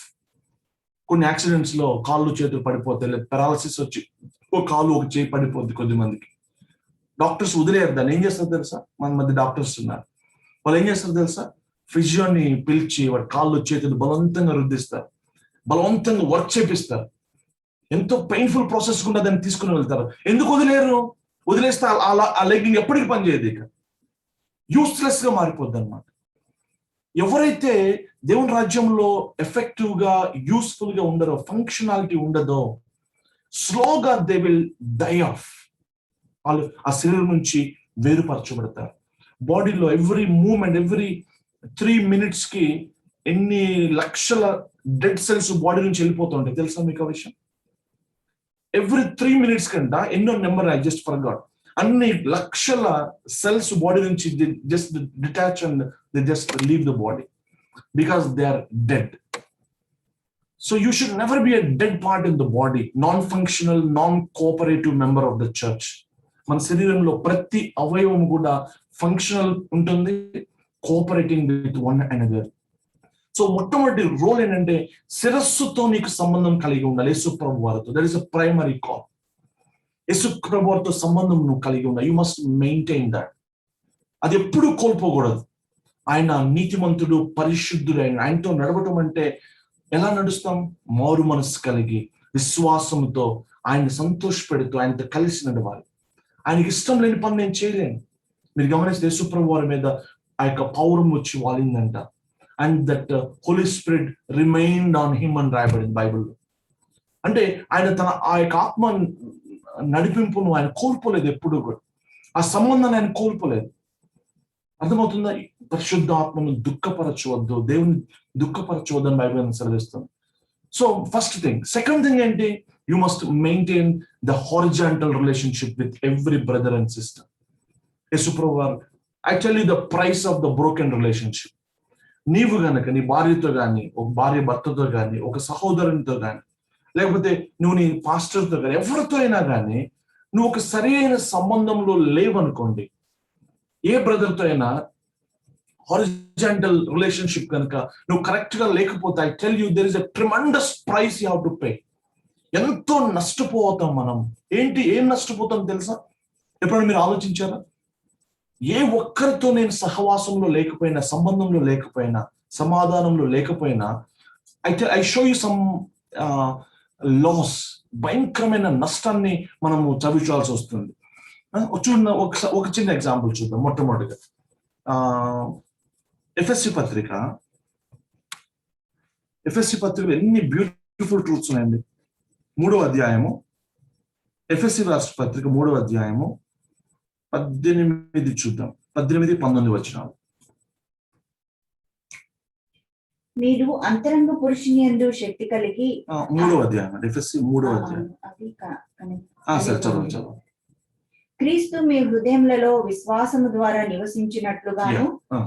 కొన్ని యాక్సిడెంట్స్ లో కాళ్ళు చేతులు పడిపోతాయి, లేదా పెరాలసిస్ వచ్చి ఒక కాలు ఒక చేయి పడిపోద్ది. కొద్దిమందికి డాక్టర్స్ వదిలేరు దాన్ని. ఏం చేస్తారు తెలుసా? మన మధ్య డాక్టర్స్ ఉన్నారు, వాళ్ళు ఏం చేస్తారు తెలుసా? ఫిజియోని పిలిచి వాడి కాళ్ళు చేతులు బలవంతంగా రుద్దిస్తారు, బలవంతంగా వర్క్ చేపిస్తారు. ఎంతో పెయిన్ఫుల్ ప్రాసెస్ కూడా దాన్ని తీసుకుని వెళ్తారు. ఎందుకు వదిలేరు? వదిలేస్తే ఆ లెగ్ ఎప్పటికీ పనిచేయదు, ఇక యూస్లెస్ గా మారిపోద్ది అనమాట. ఎవరైతే దేవుని రాజ్యంలో ఎఫెక్టివ్ గా యూస్ఫుల్ గా ఉండరో, ఫంక్షనాలిటీ ఉండదో, స్లోగా దే విల్ డై ఆఫ్. వాళ్ళు ఆ శరీరం నుంచి వేరుపరచబడతారు. బాడీలో ఎవ్రీ మూమెంట్, ఎవ్రీ 3 minutes కి ఎన్ని లక్షల డెడ్ సెల్స్ బాడీ నుంచి వెళ్ళిపోతుంటాయి తెలుసా మీకు ఆ విషయం? ఎవ్రీ 3 minutes కంట ఎన్నో నెంబర్, ఐ జస్ట్ ఫర్గాట్. అన్ని లక్షల సెల్స్ బాడీ నుంచి just detach and they just leave the body because they are dead. So you should never be a dead part in the body, non functional, non cooperative member of the church. మన శరీరంలో ప్రతి అవయవం కూడా functional ఉంటుంది, cooperating with one another. So మొట్టమొదటి role ఏంటంటే శిరస్సుతో నీకు సంబంధం కలిగి ఉండాలి. యేసు ప్రభు వారితో. That is a primary call. యేసు ప్రభు వారితో సంబంధం నువ్వు కలిగి ఉండాలి. You must maintain that. అది ఎప్పుడు కోల్పోకూడదు. ఆయన నీతిమంతుడు, పరిశుద్ధుడు. ఆయనతో నడవటం అంటే ఎలా నడుస్తాం? మారు మనసు కలిగి విశ్వాసంతో ఆయన్ని సంతోషపెడుతూ ఆయనతో కలిసి నడవాలి. ఆయనకి ఇష్టం లేని పని నేను చేయలేను. మీరు గమనిస్తే యేసు ప్రభు వారి మీద ఆ యొక్క పౌరం వచ్చి వాలిందంట. And that Holy Spirit remained on him అని రాయబడింది బైబిల్లో. అంటే ఆయన తన ఆ యొక్క ఆత్మ నడిపింపును ఆయన కోల్పోలేదు ఎప్పుడు కూడా. ఆ సంబంధాన్ని ఆయన కోల్పోలేదు. అర్థమవుతుందా? పరిశుద్ధ ఆత్మను దుఃఖపరచవద్దు, దేవుని దుఃఖపరచవద్దు అని బైబిల్ సెలవిస్తుంది. So first thing. Second thing ఏంటి? You must maintain the horizontal relationship with every brother and sister. యేసు ప్రభువు వారు, I tell you the price of the broken relationship. నీవు గనక నీ భార్యతో కానీ, ఒక భార్య భర్తతో కానీ, ఒక సహోదరునితో కానీ, లేకపోతే నువ్వు నీ పాస్టర్తో కానీ, ఎవరితో అయినా కానీ నువ్వు ఒక సరైన సంబంధంలో లేవనుకోండి, ఏ బ్రదర్తో అయినా హారిజాంటల్ రిలేషన్షిప్ కనుక నువ్వు కరెక్ట్ గా లేకపోతే, I tell you there is a tremendous price you have to pay. ఎంతో నష్టపోతాం మనం. ఏం నష్టపోతాం తెలుసా? ఎప్పుడైనా మీరు ఆలోచించారా? ఏ ఒక్కరితో నేను సహవాసంలో లేకపోయినా, సంబంధంలో లేకపోయినా, సమాధానంలో లేకపోయినా, I show you some loss, భయంకరమైన నష్టాన్ని మనము చవిచూడాల్సి వస్తుంది. చూడండి, ఒక చిన్న ఎగ్జాంపుల్ చూద్దాం. మొట్టమొదటిగా ఎఫ్ఎస్సి పత్రిక ఎన్ని బ్యూటిఫుల్ ట్రూత్స్ ఉన్నాయండి. 3వ అధ్యాయము, ఎఫ్ఎస్సి రాష్ట్ర పత్రిక 3వ అధ్యాయము 18 చూద్దాం. 18-19 వచనాలు. మీరు అంతరంగ పురుషుని యందు శక్తి కలిగి. 3వ అధ్యాయం, ఎఫ్ఎస్సి 3వ అధ్యాయం. సరే, చదువు. క్రీస్తు మీ హృదయములలో విశ్వాసము ద్వారా నివసించినట్లుగాను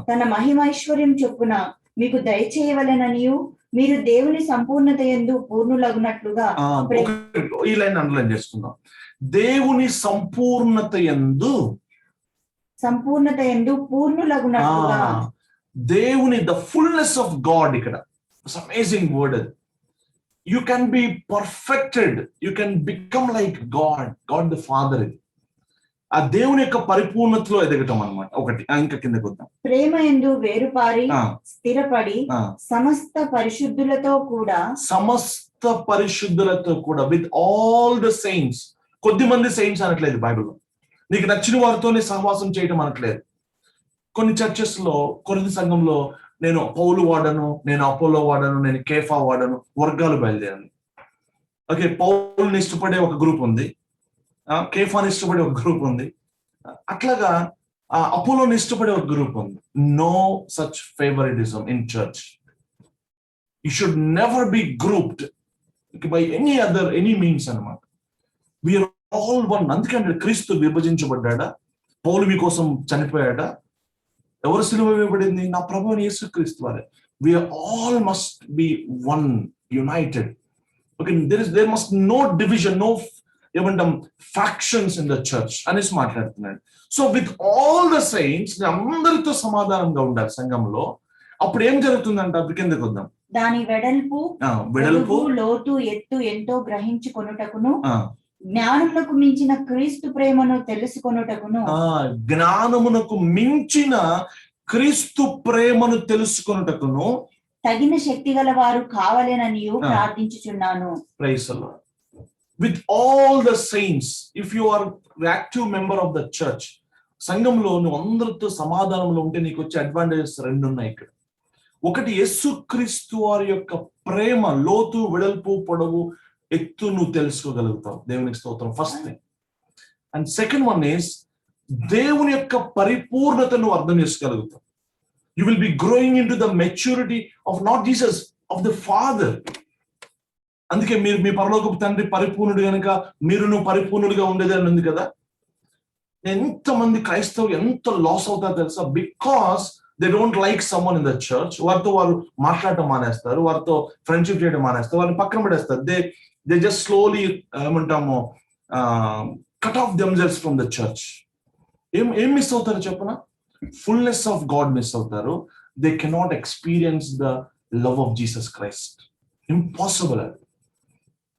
తన మహిమైశ్వర్యం చొప్పున మీకు దయచేయవలెననియు, మీరు దేవుని సంపూర్ణత యందు పూర్ణులగునట్లుగా. ఈ లైన్ అండర్లైన్ చేసుకుందాం. దేవుని సంపూర్ణత యందు పూర్ణులగునట్లుగా. దేవుని, ద ఫుల్నెస్ ఆఫ్ గాడ్. ఇక్కడ అమేజింగ్ వర్డ్ అది. You can be perfected, you can become like God the father. ఇది ఆ దేవుని యొక్క పరిపూర్ణతలో ఎదగటం అన్నమాట. ఒకటి. ఇంకా కిందకి వద్దాం. ప్రేమ యందు వేరుపారి స్థిరపడి సమస్త పరిశుద్ధులతో కూడా విత్ ఆల్ ద సెయింట్స్. కొద్ది మంది సెయింట్స్ అనట్లేదు బైబిల్లో. నీకు నచ్చిన వారితోనే సహవాసం చేయటం అనట్లేదు. కొన్ని చర్చెస్ లో, కొరింథీ సంఘంలో నేను పౌలు వాడను, నేను అపోలో వాడను, నేను కేఫా వాడను, వర్గాలు బయలుదేరాను. ఓకే, పౌలుని ఇష్టపడే ఒక గ్రూప్ ఉంది, కేఫాని ఇష్టపడే ఒక గ్రూప్ ఉంది, అట్లాగా అపోలోని ఇష్టపడే ఒక గ్రూప్ ఉంది. No such favouritism in church. You should never be grouped by any means అన్నమాట. We are all one. అందుకంటే క్రీస్తు విభజించబడ్డా, పౌలు మీకోసం చనిపోయాడా, ఎవరు సిలువ వేయబడింది? నా ప్రభువు యేసుక్రీస్తు వారే. We are all must be one, united. Okay, there must no division, no ఏమంటాం ఫ్యాక్షన్స్ ఇన్ ద చర్చ్ అనేసి మాట్లాడుతున్నాడు. So with all the saints అందరితో సమాధానంగా ఉండాలి సంఘంలో. అప్పుడు ఏం జరుగుతుందంట? కిందకి వద్దాం. దాని వెడల్పు లోతు ఎత్తు ఎంతో గ్రహించుకొనుటకును, జ్ఞానమునకు మించిన క్రీస్తు ప్రేమను తెలుసుకొనుటకును. జ్ఞానమునకు మించిన క్రీస్తు ప్రేమను తెలుసుకొనుటకును తగిన శక్తి గల వారు కావాలనని ప్రార్థించుచున్నాను. Praise the Lord. With all the saints, if you are active member of the church, సంఘంలో నువ్వు అందరితో సమాధానంలో ఉంటే నీకు వచ్చే అడ్వాంటేజెస్ రెండు ఉన్నాయి ఇక్కడ. ఒకటి, యేసుక్రీస్తు వారి యొక్క ప్రేమ లోతు వెడల్పు పొడవు ఎత్తు నువ్వు తెలుసుకోగలుగుతావు. దేవునికి స్తోత్రం, first thing. And second one is దేవుని యొక్క పరిపూర్ణత నువ్వు అర్థం చేసుకోగలుగుతావు. You will be growing into the maturity of not Jesus, of the father. అందుకే మీరు మీ పరలోకపు తండ్రి పరిపూర్ణుడు కనుక నువ్వు పరిపూర్ణుడిగా ఉండేదని ఉంది కదా. ఎంతమంది క్రైస్తవులు ఎంత లాస్ అవుతారో తెలుసా? Because they don't like someone in the church. వారితో వారు మాట్లాడటం మానేస్తారు, వారితో ఫ్రెండ్షిప్ చేయడం మానేస్తారు, వారిని పక్కన పడేస్తారు. దే జస్ట్ స్లోలీ ఏమంటాము cut off themselves from the church. ఏం మిస్ అవుతారు చెప్పనా? ఫుల్నెస్ ఆఫ్ గాడ్ మిస్ అవుతారు. They cannot experience the love of Jesus Christ. Impossible అది.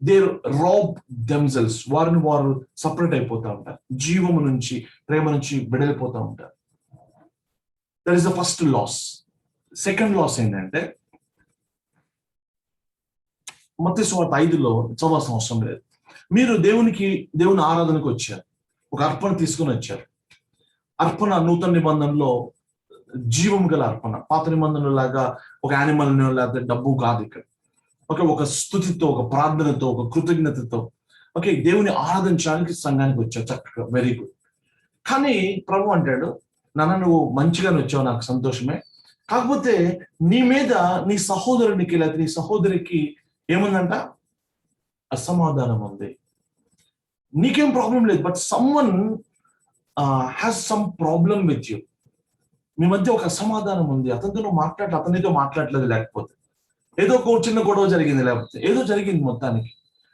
They rob themselves. వారిని వారు సపరేట్ అయిపోతా ఉంటారు, జీవము నుంచి ప్రేమ నుంచి విడలిపోతూ ఉంటారు. That is the first loss. Second loss ఏంటంటే, మత్తయి సువార్త 5లో చదవాల్సిన అవసరం లేదు. మీరు దేవుని ఆరాధనకు వచ్చారు, ఒక అర్పణ తీసుకుని వచ్చారు. అర్పణ నూతన నిబంధనలో జీవం గల అర్పణ. పాత నిబంధనల లాగా ఒక యానిమల్ లేకపోతే డబ్బు కాదు ఇక్కడ. ఒక స్తుతితో, ఒక ప్రార్థనతో, ఒక కృతజ్ఞతతో దేవుని ఆరాధించడానికి సంఘానికి వచ్చావు, చక్కగా, వెరీ గుడ్. కానీ ప్రభు అంటాడు, నాన్న నువ్వు మంచిగానే వచ్చావు, నాకు సంతోషమే. కాకపోతే నీ మీద నీ సహోదరునికి లేకపోతే నీ సహోదరికి ఏముందంట? అసమాధానం ఉంది. నీకేం ప్రాబ్లం లేదు, but someone has some problem with you. మీ మధ్య ఒక అసమాధానం ఉంది. అతనితో మాట్లాడలేదు, లేకపోతే ఏదో ఒక చిన్న గొడవ జరిగింది, లేకపోతే ఏదో జరిగింది. మొత్తానికి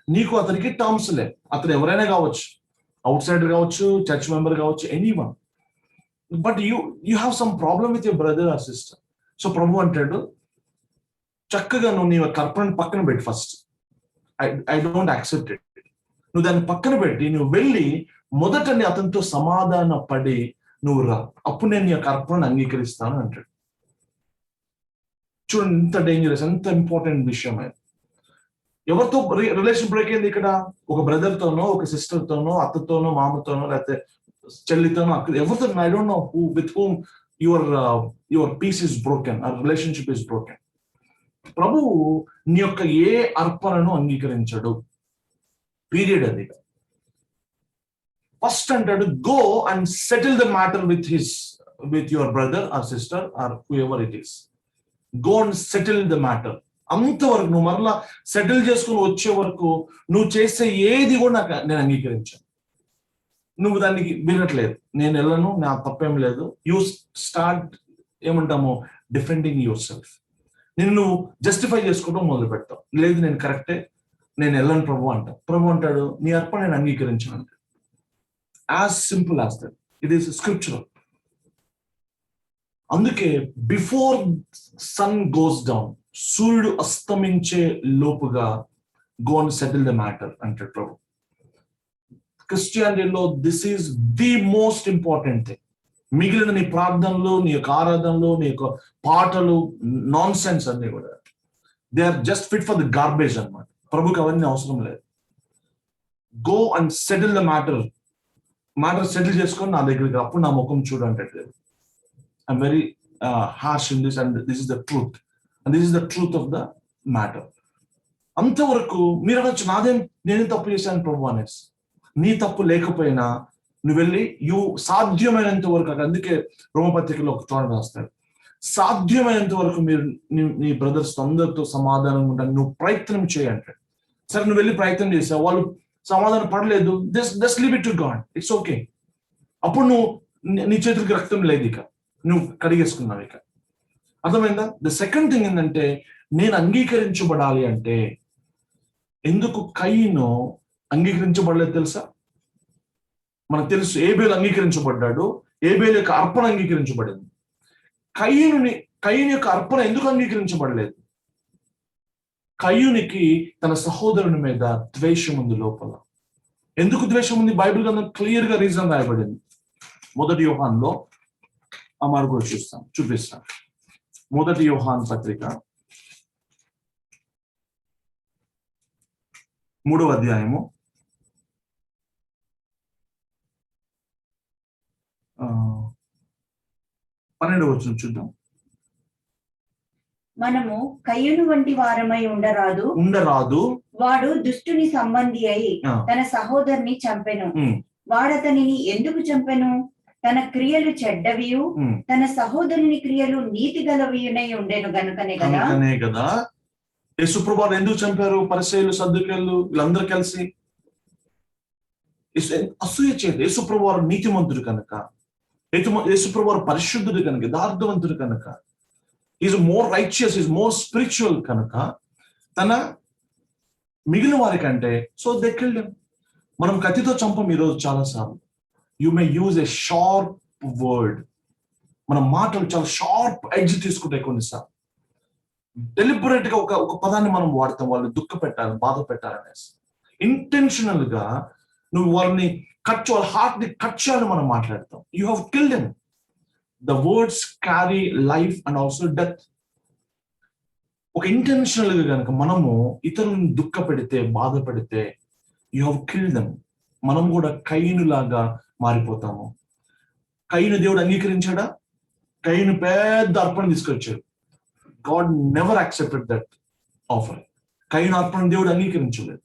నీకు అతనికి టర్మ్స్ లే. అతను ఎవరైనా కావచ్చు, అవుట్ సైడర్ కావచ్చు, చర్చ్ మెంబర్ కావచ్చు, anyone. But you have some problem with your brother or sister. So ప్రభు అంటాడు, చక్కగా నువ్వు నీ కర్పణ పక్కన పెట్టి, first I don't accept it. నువ్వు దాన్ని పక్కన పెట్టి నువ్వు వెళ్ళి మొదట అతనితో సమాధాన పడి నువ్వు రా, అప్పుడు నేను నీ యొక్క అర్పణను అంగీకరిస్తాను అంటాడు. చూడండి ఎంత డేంజరస్, ఎంత ఇంపార్టెంట్ విషయం అది. ఎవరితో రిలేషన్ బ్రేక్ అయింది ఇక్కడ? ఒక బ్రదర్తోనో, ఒక సిస్టర్తోనో, అత్తతోనో, మామతోనో, లేకపోతే చెల్లితోనో, ఎవరితో, I don't know who, with whom your peace is broken, ఆ రిలేషన్షిప్ ఇస్ బ్రోకెన్. ప్రభువు నీ యొక్క ఏ అర్పణను అంగీకరించడు, పీరియడ్ అది. ఫస్ట్ అంటాడు, go and settle the matter with your brother or sister or whoever it is. Go and settle the matter. అంతవరకు నువ్వు మరలా సెటిల్ చేసుకుని వచ్చే వరకు నువ్వు చేసే ఏది కూడా నేను అంగీకరించాను. నువ్వు దానికి వినట్లేదు, నేను వెళ్ళను, నా తప్పేం లేదు. యూ స్టార్ట్ ఏమంటాము, డిఫెండింగ్ యువర్ సెల్ఫ్. నువ్వు జస్టిఫై చేసుకోవడం మొదలు పెడతావు. లేదు నేను కరెక్టే, నేను వెళ్ళను ప్రభు అంటావు. ప్రభు అంటాడు, నీ అర్పణ నేను అంగీకరించాను అంటే. As simple as that. It is scriptural. అందుకే బిఫోర్ సన్ గోస్ డౌన్, సూర్యుడు అస్తమించే లోపుగా go and settle the matter అంటాడు ప్రభు. క్రిస్టియానిటీలో this is the most important thing. మిగిలిన నీ ప్రార్థనలు, నీ యొక్క ఆరాధనలు, నీ యొక్క పాటలు, నాన్ సెన్స్ అన్ని కూడా they are just fit for the garbage అన్నమాట. ప్రభుకి అవన్నీ అవసరం లేదు. Go and settle the matter settle చేసుకొని నా దగ్గరికి, అప్పుడు నా ముఖం చూడంటే. I'm very harsh in this, and this is the truth, and this is the truth of the matter. అంతవరకు మీరు అనొచ్చు, నేనేం తప్పు చేశాను ప్రభు అనేసి. నీ తప్పు లేకపోయినా నువ్వు వెళ్ళి సాధ్యమైనంత వరకు, అందుకే రోమపత్రికలో ఒక చోట రాస్తాడు, సాధ్యమైనంత వరకు మీరు నీ బ్రదర్స్ అందరితో సమాధానంగా ఉంటాను నువ్వు ప్రయత్నం చేయంటాడు. సరే, నువ్వు వెళ్ళి ప్రయత్నం చేసావు, వాళ్ళు సమాధానం పడలేదు, just leave it to God, it's okay. అప్పుడు నీ చేతులకి రక్తం లేదు, ఇక నువ్వు కడిగేసుకున్నావు. ఇక అర్థమైందా? ద సెకండ్ థింగ్ ఏంటంటే, నేను అంగీకరించబడాలి అంటే, ఎందుకు కయీను అంగీకరించబడలేదు తెలుసా? మనకు తెలుసు, ఏబేలు అంగీకరించబడ్డాడు, ఏబేలు యొక్క అర్పణ అంగీకరించబడింది. కయీను యొక్క అర్పణ ఎందుకు అంగీకరించబడలేదు? కయీనుకి తన సహోదరుని మీద ద్వేషం ఉంది లోపల. ఎందుకు ద్వేషం ఉంది? బైబిల్ గ్రంథం క్లియర్ గా రీజన్ రాయబడింది. 1 యోహానులో ఆ మాట కూడా చూపిస్తాం. 1 యోహాను పత్రిక 3వ అధ్యాయము 12వ వచనం చూద్దాం. మనము కయ్యూను వంటి వారమై ఉండరాదు, వాడు దుష్టుని సంబంధి అయి తన సహోదరుని చంపెను. వాడతనిని ఎందుకు చంపెను? తన క్రియలు చెడ్డవియు, తన సహోదరుని క్రియలు నీతి గలవియునై ఉండెను గనుకనే కదా. యేసుప్రభువారు ఎందుకు చంపారు? పరిసయ్యులు, సద్దూకయ్యులు వీళ్ళందరూ కలిసి అసూయ చేత. యేసుప్రభువారు నీతిమంతుడు కనుక, యేసుప్రభువారు పరిశుద్ధుడు కనుక, యథార్థవంతుడు కనుక, is more righteous, is more spiritual కనుక, తన మిగిలిన వారి కంటే సో దే కిల్డ్ హిమ్. మనం కత్తితో చంపం ఈరోజు చాలాసార్లు. You may use a sharp word. మన మాటలు చాలా షార్ప్ ఎడ్జ్ తీసుకుంటాయి కొన్నిసార్లు. డెలిబరేట్ గా ఒక పదాన్ని మనం వాడతాం, వాళ్ళు దుఃఖ పెట్టాలి, బాధ పెట్టాలనేసి. ఇంటెన్షనల్ గా నువ్వు వాళ్ళని వాళ్ళ హార్ట్ ని కట్ చేయాలని మనం మాట్లాడతాం. You have killed him. The words carry life and also death. ఒక ఇంటెన్షనల్ గా కనుక మనము ఇతరులను దుఃఖ పెడితే, బాధ పెడితే, యూ హ్యావ్ కిల్డ్ దెమ్. మనం కూడా కయీను లాగా మారిపోతాము. కయీను దేవుడు అంగీకరించాడా? కయీను పెద్ద అర్పణ తీసుకొచ్చాడు. God never accepted that offer. కయీను అర్పణ దేవుడు అంగీకరించలేదు.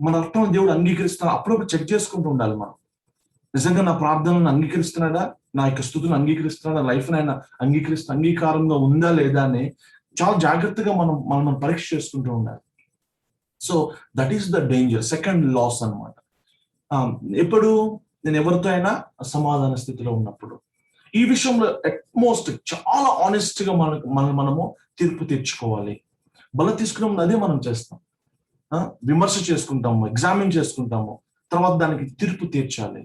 మన అర్పణ దేవుడు అంగీకరిస్తున్నా, అప్పుడప్పుడు చెక్ చేసుకుంటూ ఉండాలి మనం. నిజంగా నా ప్రార్థనలను అంగీకరిస్తున్నాడా, నా యొక్క స్థుతులను అంగీకరిస్తున్నాడా, లైఫ్ ఆయన అంగీకారంగా ఉందా లేదా అని చాలా జాగ్రత్తగా మనం పరీక్ష చేసుకుంటూ ఉండాలి. So that is the danger, second loss అన్నమాట. ఎప్పుడు నేను ఎవరితో అయినా సమాధాన స్థితిలో ఉన్నప్పుడు, ఈ విషయంలో అట్మోస్ట్ చాలా ఆనెస్ట్ గా మనము తీర్పు తెచ్చుకోవాలి. బల తీసుకున్నప్పుడు అదే మనం చేస్తాం. విమర్శ చేసుకుంటాము, ఎగ్జామిన్ చేసుకుంటాము, తర్వాత దానికి తీర్పు తీర్చాలి.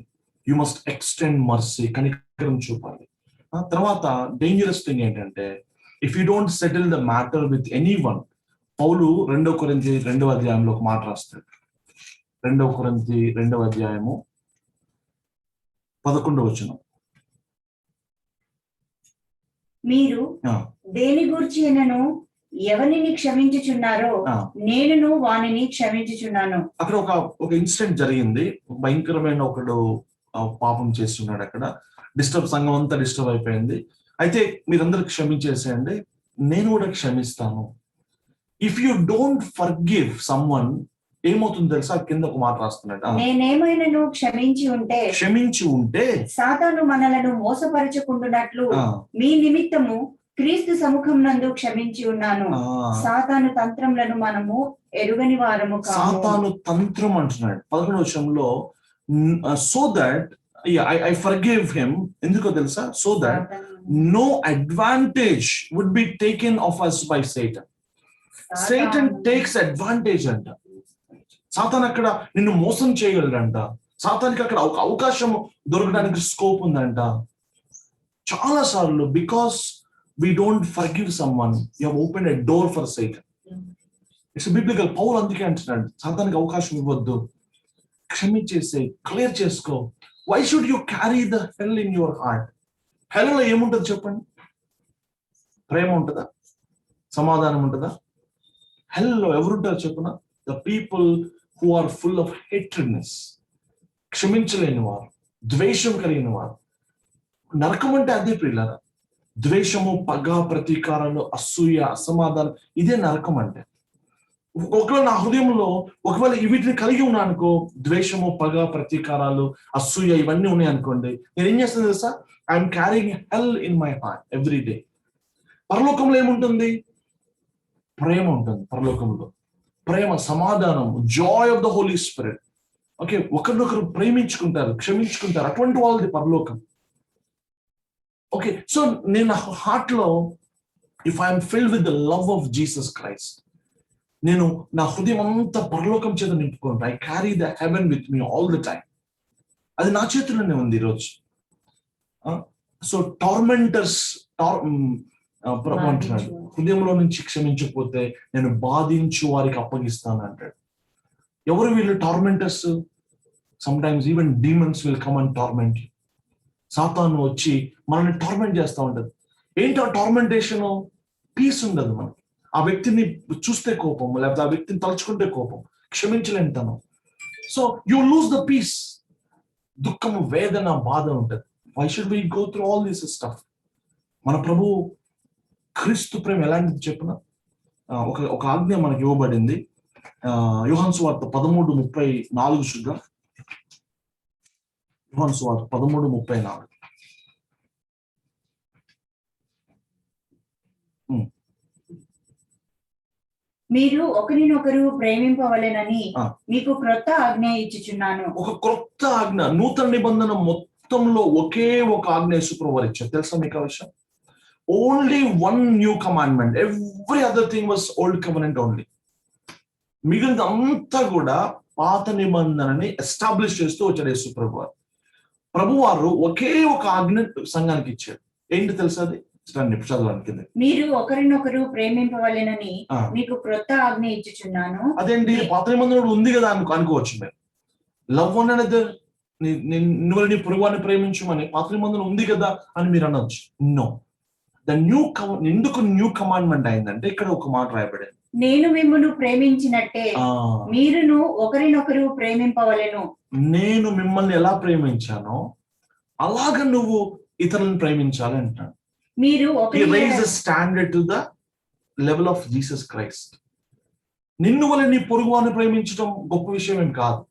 యు మస్ట్ ఎక్స్టెండ్ మర్సీ, కనికరం చూపాలి. తర్వాత డేంజరస్ థింగ్ ఏంటంటే, if you don't settle the matter with anyone. పౌలు 2 కొరింథీ 2వ అధ్యాయంలో ఒక మాట రాస్తాడు. 2 కొరింథీ 2వ అధ్యాయము 11వ వచనం. మీరు దేని గూర్చి ఎవరిని క్షమించుచున్నారో నేనును వానిని క్షమించుచున్నాను. అక్కడ ఒక ఇన్సిడెంట్ జరిగింది. భయంకరమైన ఒకడు పాపం చేస్తున్నాడు. అక్కడ సంఘం అంతా డిస్టర్బ్ అయిపోయింది. అయితే మీరందరూ క్షమించేసేయండి, నేను కూడా క్షమిస్తాను. If you don't forgive someone, ఏమవుతుంది తెలుసా? కింద ఒక మాట రాస్తున్నాడు, నేనేమైనాను క్షమించి ఉంటే సాతాను మనలను మోసపరచుకుంటున్నట్లు మీ నిమిత్తము క్రీస్తు సముఖం నందు క్షమించి ఉన్నాను. సాతాను తంత్రములను మనము ఎరుగని వారము కాము. సాతాను తంత్రం అంటున్నాడు 11వ వచనంలో. So that I forgive him. ఎందుకో తెలుసా? So that no advantage would be taken of us by Satan. Satan takes advantage అంట. సాతాన్ అక్కడ నిన్ను మోసం చేయగలడంట. సాతానికి అక్కడ ఒక అవకాశం దొరకడానికి స్కోప్ ఉందంట. చాలా సార్లు because we don't forgive someone, you have opened a door for Satan. It's a biblical. పౌలు అందుకే అంటున్నాడు, సాతానికి అవకాశం ఇవ్వద్దు, క్షమించేసే, క్లియర్ చేసుకో. Why should you carry the hell in your heart? Hello ఏముంటది చెప్పండి? ప్రేమ ఉంటుందా? సమాధానం ఉంటుందా? హెల్లో ఎవరుంటారు చెప్పున? The people who are full of hatredness. క్షమించలేని వారు, ద్వేషం కలిగిన వారు. నరకం అంటే అదే ప్రియులారా. ద్వేషము, పగ, ప్రతీకారాలు, అసూయ, అసమాధానం, ఇదే నరకం అంటే. ఒకవేళ నా హృదయంలో ఒకవేళ వీటిని కలిగి ఉన్నా అనుకో, ద్వేషము, పగ, ప్రతీకారాలు, అసూయ ఇవన్నీ ఉన్నాయి అనుకోండి, నేను ఏం చేస్తాను తెలుసా? I'm carrying hell in my heart every day. పరలోకంలో ఏముంటుంది? ప్రేమ ఉంటుంది. పరలోకంలో ప్రేమ, సమాధానం, joy of the Holy Spirit. Okay, ఒకరినొకరు ప్రేమించుకుంటారు, క్షమించుకుంటారు. అటువంటి వాళ్ళది పరలోకం. ఓకే, సో నేను నా హార్ట్ లో if I'm filled with the love of Jesus Christ, నేను నా హృదయం అంతా పరలోకం చేత నింపుకుంటా. I carry the heaven with me all the time. అది నా చేతుల్లోనే ఉంది ఈరోజు. సో టార్మెంటర్స్ ప్రభు అంటున్నాడు, హృదయంలో నుంచి క్షమించకపోతే నేను బాధించు వారికి అప్పగిస్తాను అంటాడు. ఎవరు వీళ్ళు tormentors? Sometimes even demons will come and torment. సాతాను వచ్చి మనల్ని టార్మెంట్ చేస్తూ ఉంటది. ఏంటి ఆ టార్మెంటేషన్? పీస్ ఉండదు మనకి. ఆ వ్యక్తిని చూస్తే కోపం, లేకపోతే ఆ వ్యక్తిని తలుచుకుంటే కోపం, క్షమించలేనితనం. So you lose the peace. దుఃఖము, వేదన, బాధ ఉంటుంది. Why should we go through all this stuff? మన ప్రభు క్రీస్తు ప్రేమ ఎలాంటిది చెప్పిన ఒక ఆజ్ఞ మనకి ఇవ్వబడింది. యోహాను సువార్త 13:34 చూద్దాం. యోహాను సువార్త 13:34. మీరు ఒకరినొకరు ప్రేమింపవలెనని మీకు క్రొత్త ఆజ్ఞ ఇచ్చుచున్నాను. ఒక క్రొత్త ఆజ్ఞ, నూతన నిబంధన మొత్తంలో ఒకే ఒక ఆజ్ఞ యేసుప్రభువు ఇచ్చారు. తెలుసా మీకు ఆ విషయం? Only one new commandment. Every other thing was old covenant only. మిగిలిన అంతా కూడా పాత నిబంధనని ఎస్టాబ్లిష్ చేస్తూ వచ్చాడు యేసుప్రభువు. ప్రభువారు ఒకే ఒక ఆజ్ఞ సంఘానికి ఇచ్చాడు. ఏంటి తెలుసా? అది చదవడానికి, మీరు ఒకరినొకరు ప్రేమింపవలెనని మీకు క్రొత్త ఆజ్ఞ ఇచ్చుచున్నాను. అదేంటి? పాత నిబంధన ఉంది కదా అనుకోవచ్చు మీరు. లవ్ వన్ అనదర్, నువ్వు నీ పొరుగువాన్ని ప్రేమించమని పాత నిబంధన ఉంది కదా అని మీరు అనొచ్చు. నో, ద న్యూ ఎందుకు న్యూ కమాండ్మెంట్ అయిందంటే ఇక్కడ ఒక మాట రాయబడింది, నేను మిమ్మల్ని ప్రేమించినట్టే మీరును ఒకరినొకరు ప్రేమింపవలెను. నేను మిమ్మల్ని ఎలా ప్రేమించానో అలాగ నువ్వు ఇతరులను ప్రేమించాలి అంటాడు. మీరు He raised the standard to the level of Jesus Christ. నిన్ను వల్ల నీ పొరుగువాన్ని ప్రేమించడం గొప్ప విషయం ఏం కాదు.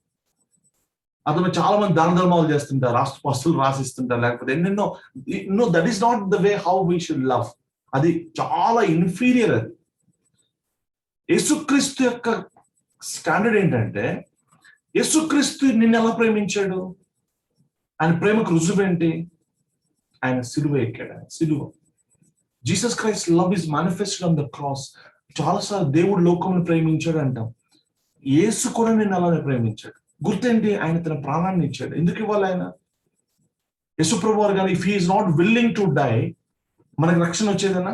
అతను చాలా మంది దాన ధర్మాలు చేస్తుంటారు, రాష్ట్రపస్తులు రాసిస్తుంటారు, లేకపోతే ఎన్నెన్నో. No, that is not the way how we should love. అది చాలా ఇన్ఫీరియర్. అది యేసుక్రీస్తు యొక్క స్టాండర్డ్ ఏంటంటే, యేసుక్రీస్తు నిన్ను ఎలా ప్రేమించాడు? ఆయన ప్రేమకు రుజువు ఏంటి? ఆయన సిలువ ఎక్కాడు. ఆయన సిలువ. Jesus Christ love is manifested on the cross. చాలాసార్లు దేవుడు లోకమును ప్రేమించాడు అంటాం. యేసు కూడా నిన్ను అలానే ప్రేమించాడు. గుర్తేంటి? ఆయన తన ప్రాణాన్ని ఇచ్చాడు. ఎందుకు ఇవ్వాలి ఆయన? యేసు ప్రభువు వారు కానీ if he is not willing to die, మనకు రక్షణ వచ్చేదనా?